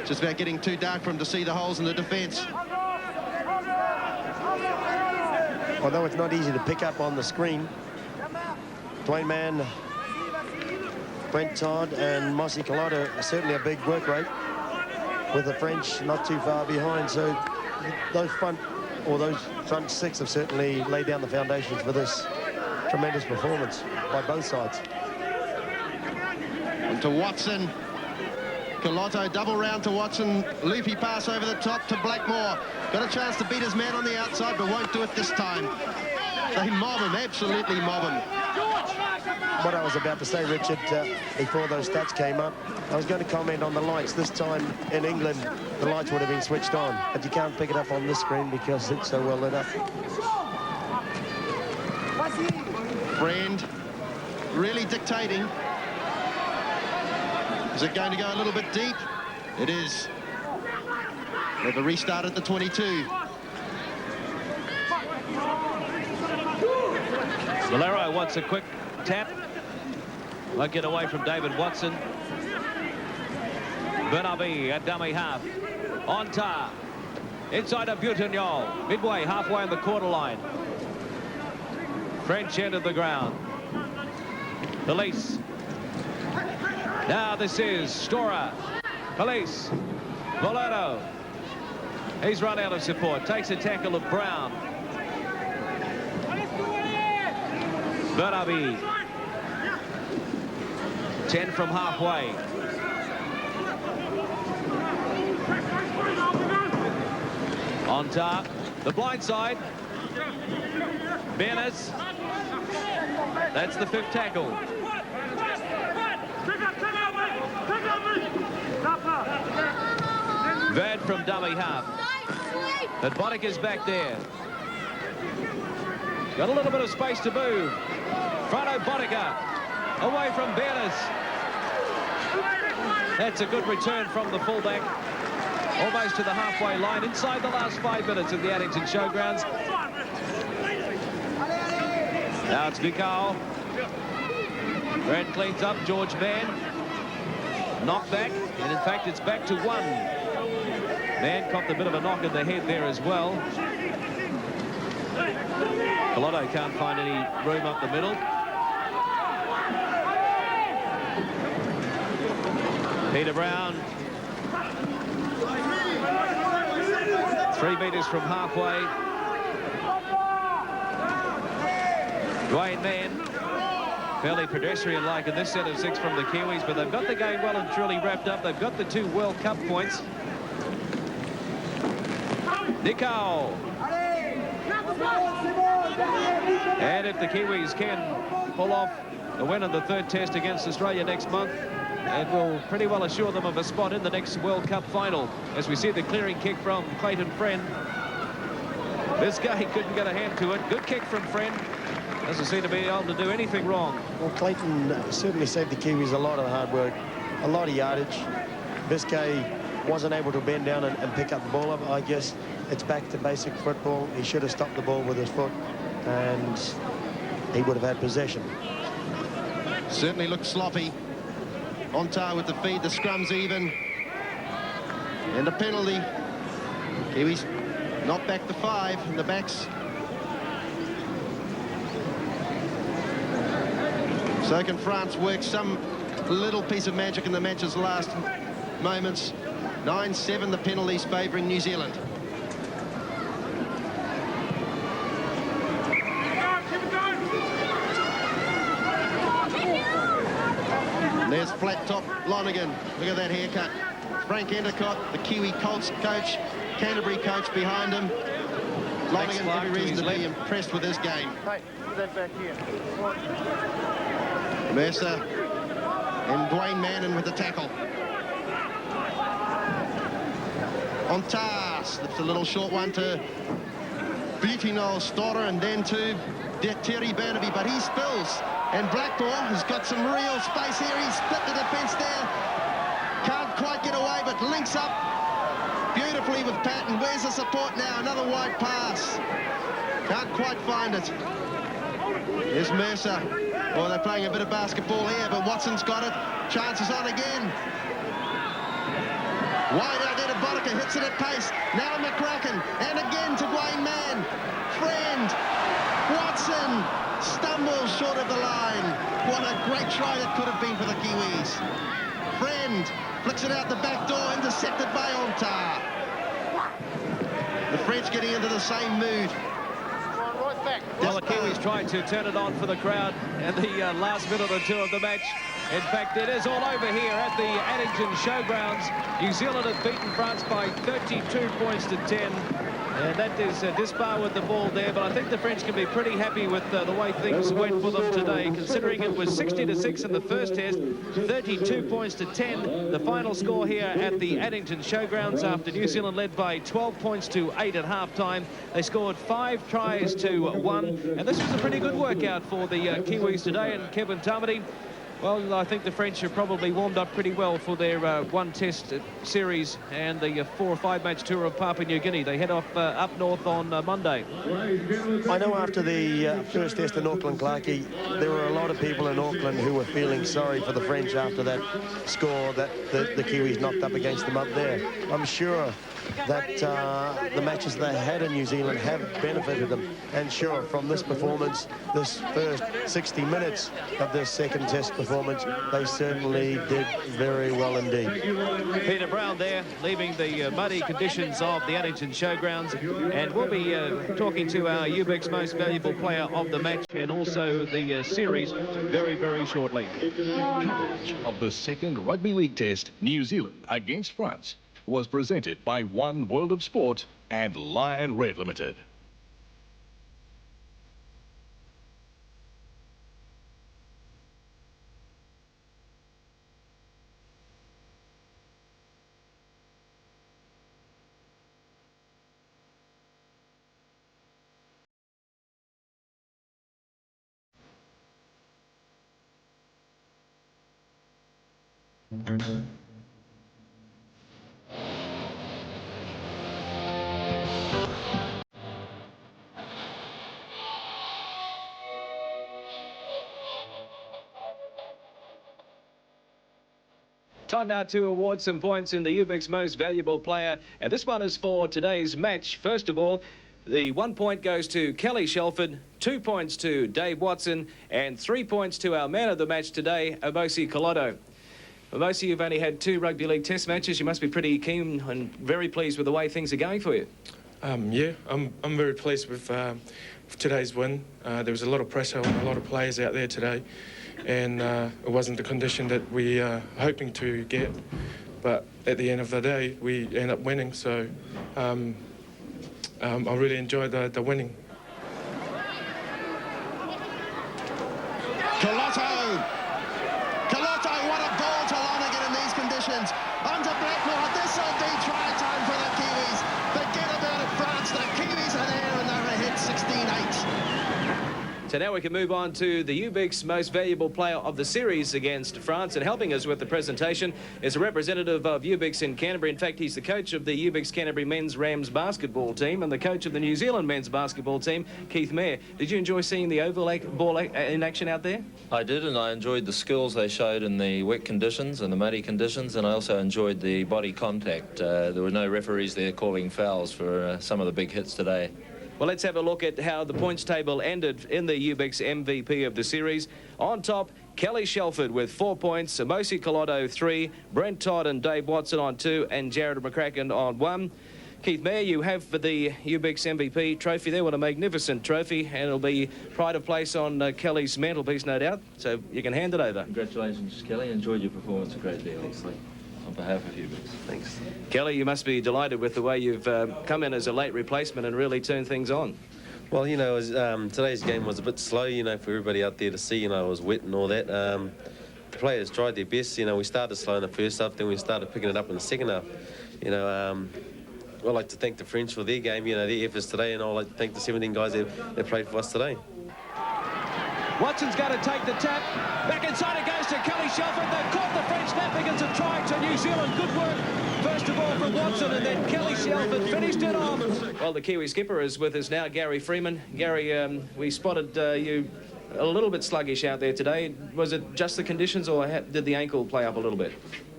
Just about getting too dark for him to see the holes in the defence. Although it's not easy to pick up on the screen, Dwayne Mann, Brent Todd and Mossy Calotta are certainly a big work rate, with the French not too far behind. So those front 6 have certainly laid down the foundations for this tremendous performance by both sides. And to Watson. Calotta double round to Watson. Loopy pass over the top to Blackmore. Got a chance to beat his man on the outside, but won't do it this time. They mob him, absolutely mob him. What I was about to say, Richard, before those stats came up, I was going to comment on the lights. This time in England, the lights would have been switched on, but you can't pick it up on this screen because it's so well lit up. Friend really dictating. Is it going to go a little bit deep? It is. They have a restart at the 22. Valero wants a quick tap. Won't get away from David Watson. Bernabe at dummy half. Gontard. Inside of Butignol. Midway, halfway on the quarter line. French entered the ground. Police. Now this is Storer. Police. Valero. He's run out of support. Takes a tackle of Brown. Bernabe. 10 from halfway. On top. The blind side. Bennett. That's the 5th tackle. Verd from dummy half. But Boddica's back there. Got a little bit of space to move. Front of Boddica. Away from Bennett. That's a good return from the fullback. Almost to the halfway line. Inside the last 5 minutes of the Addington Showgrounds. Now it's Bicao. Brent cleans up. George Mann. Knock back. And in fact, it's back to 1. Mann copped a bit of a knock in the head there as well. Calotta can't find any room up the middle. Peter Brown. 3 metres from halfway. Dwayne Mann. Fairly pedestrian-like in this set of 6 from the Kiwis, but they've got the game well and truly wrapped up. They've got the 2 World Cup points. Nikau. And if the Kiwis can pull off the win of the 3rd test against Australia next month, it will pretty well assure them of a spot in the next World Cup final. As we see the clearing kick from Clayton Friend. This guy couldn't get a hand to it. Good kick from Friend. Doesn't seem to be able to do anything wrong. Well, Clayton certainly saved the Kiwis a lot of hard work, a lot of yardage. Biscay wasn't able to bend down and pick up the ball up. I guess it's back to basic football. He should have stopped the ball with his foot, and he would have had possession. Certainly looked sloppy. On par with the feed, the scrum's even. And a penalty. Kiwis knocked back to 5 in the backs. So can France work some little piece of magic in the match's last moments. 9-7, the penalties favouring New Zealand. And there's flat top Lonergan. Look at that haircut. Frank Endicott, the Kiwi Colts coach, Canterbury coach behind him. Lonergan, every reason to be impressed with his game. Hey, put that back here. Mercer and Dwayne Mann with the tackle. On task, it's a little short one to Beauty Noel Storer and then to Terry Burnaby, but he spills. And Blackmore has got some real space here. He's split the defence there. Can't quite get away, but links up beautifully with Patton. Where's the support now? Another wide pass. Can't quite find it. Here's Mercer. Well, they're playing a bit of basketball here, but Watson's got it. Chances on again. Wide out there to Boddicker, hits it at pace. Now McCracken, and again to Dwayne Mann. Friend, Watson stumbles short of the line. What a great try that could have been for the Kiwis. Friend flicks it out the back door, intercepted by Ontar. The French getting into the same mood. Well, the Kiwis tried to turn it on for the crowd in the last minute or 2 of the match. In fact, it is all over here at the Addington Showgrounds. New Zealand have beaten France by 32 points to 10. And that is dispar with the ball there, but I think the French can be pretty happy with the way things went for them today, considering it was 60-6 in the first test, 32 points to 10. The final score here at the Addington Showgrounds after New Zealand led by 12 points to 8 at half-time. They scored 5 tries to 1, and this was a pretty good workout for the Kiwis today. And Kevin Tamati, well, I think the French have probably warmed up pretty well for their 1-test series and the 4 or 5 match tour of Papua New Guinea. They head off up north on Monday. I know after the first test in Auckland, Clarkie, there were a lot of people in Auckland who were feeling sorry for the French after that score that the Kiwis knocked up against them up there. I'm sure that the matches they had in New Zealand have benefited them. And sure, from this performance, this first 60 minutes of this second test performance, they certainly did very well indeed. Peter Brown there, leaving the muddy conditions of the Addington Showgrounds. And we'll be talking to our UBIC's most valuable player of the match and also the series very, very shortly. Coverage of the 2nd Rugby League Test, New Zealand against France, was presented by One World of Sport and Lion Red Limited. Time now to award some points in the UBIC's most valuable player, and this one is for today's match. First of all, the 1 point goes to Kelly Shelford, 2 points to Dave Watson, and 3 points to our man of the match today, Omosi Koloto. Well, most of you have only had 2 rugby league test matches. You must be pretty keen and very pleased with the way things are going for you. Yeah, I'm very pleased with today's win. There was a lot of pressure on a lot of players out there today, and it wasn't the condition that we hoping to get. But at the end of the day, we end up winning. So I really enjoyed the winning. Colotto, what a ball to Lonergan in these conditions. Onto Blackmore, this will be try time for the Kiwis. Forget about it, France. The Kiwis are there and they're ahead 16-8. So now we can move on to the UBIC's most valuable player of the series against France. And helping us with the presentation is a representative of UBIC's in Canterbury. In fact, he's the coach of the UBIC's Canterbury men's Rams basketball team and the coach of the New Zealand men's basketball team, Keith Mayer. Did you enjoy seeing the oval ball in action out there? I did, and I enjoyed the skills they showed in the wet conditions and the muddy conditions, and I also enjoyed the body contact. There were no referees there calling fouls for some of the big hits today. Well, let's have a look at how the points table ended in the UBIC's MVP of the series. On top, Kelly Shelford with 4 points, Mosi Colotto 3, Brent Todd and Dave Watson on 2, and Jared McCracken on 1. Keith Mayer, you have for the UBIC's MVP trophy there. What a magnificent trophy, and it'll be pride of place on Kelly's mantelpiece, no doubt. So you can hand it over. Congratulations, Kelly. Enjoyed your performance a great deal. Excellent. On behalf of UBIC's. Thanks. Kelly, you must be delighted with the way you've come in as a late replacement and really turned things on. Well, you know, today's game was a bit slow, you know, for everybody out there to see. You know, it was wet and all that. The players tried their best. You know, we started slow in the first half, then we started picking it up in the second half. You know, I'd like to thank the French for their game, you know, their efforts today, and I'd like to thank the 17 guys that played for us today. Watson's going to take the tap. Back inside it goes to Kelly Shelford. They've caught the French napping. It's a try to New Zealand. Good work, first of all, from Watson, and then Kelly Shelford finished it off. Well, the Kiwi skipper is with us now, Gary Freeman. Gary, we spotted you a little bit sluggish out there today. Was it just the conditions, or did the ankle play up a little bit?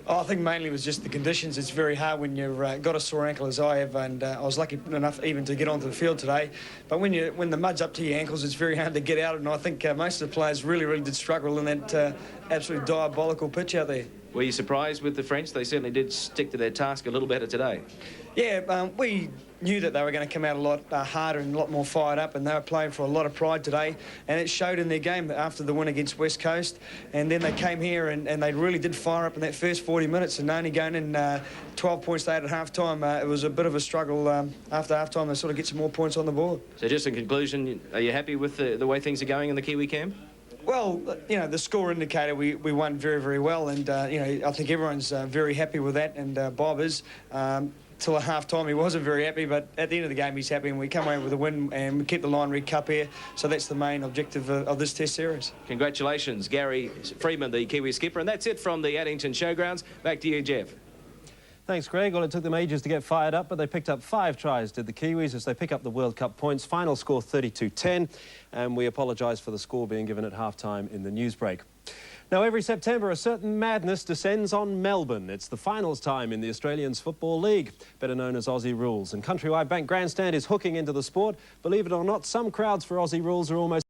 Oh, I think mainly it was just the conditions. It's very hard when you've got a sore ankle as I have, and I was lucky enough even to get onto the field today. But when the mud's up to your ankles, it's very hard to get out, and I think most of the players really did struggle in that absolutely diabolical pitch out there. Were you surprised with the French? They certainly did stick to their task a little better today. Yeah, we knew that they were going to come out a lot harder and a lot more fired up, and they were playing for a lot of pride today, and it showed in their game after the win against West Coast. And then they came here and they really did fire up in that first 40 minutes, and only going in 12 points to 8 at half-time. It was a bit of a struggle after half-time to sort of get some more points on the board. So just in conclusion, are you happy with the way things are going in the Kiwi camp? Well, you know, the score indicator, we won very well, and, you know, I think everyone's very happy with that, and Bob is. Till a half-time, he wasn't very happy, but at the end of the game, he's happy, and we come away with a win, and we keep the Lion Red Cup here, so that's the main objective of this Test series. Congratulations, Gary Freeman, the Kiwi skipper, and that's it from the Addington Showgrounds. Back to you, Jeff. Thanks, Greg. Well, it took them ages to get fired up, but they picked up 5 tries, did the Kiwis, as they pick up the World Cup points. Final score 32-10, and we apologise for the score being given at half-time in the news break. Now, every September, a certain madness descends on Melbourne. It's the finals time in the Australians Football League, better known as Aussie Rules. And Countrywide Bank Grandstand is hooking into the sport. Believe it or not, some crowds for Aussie Rules are almost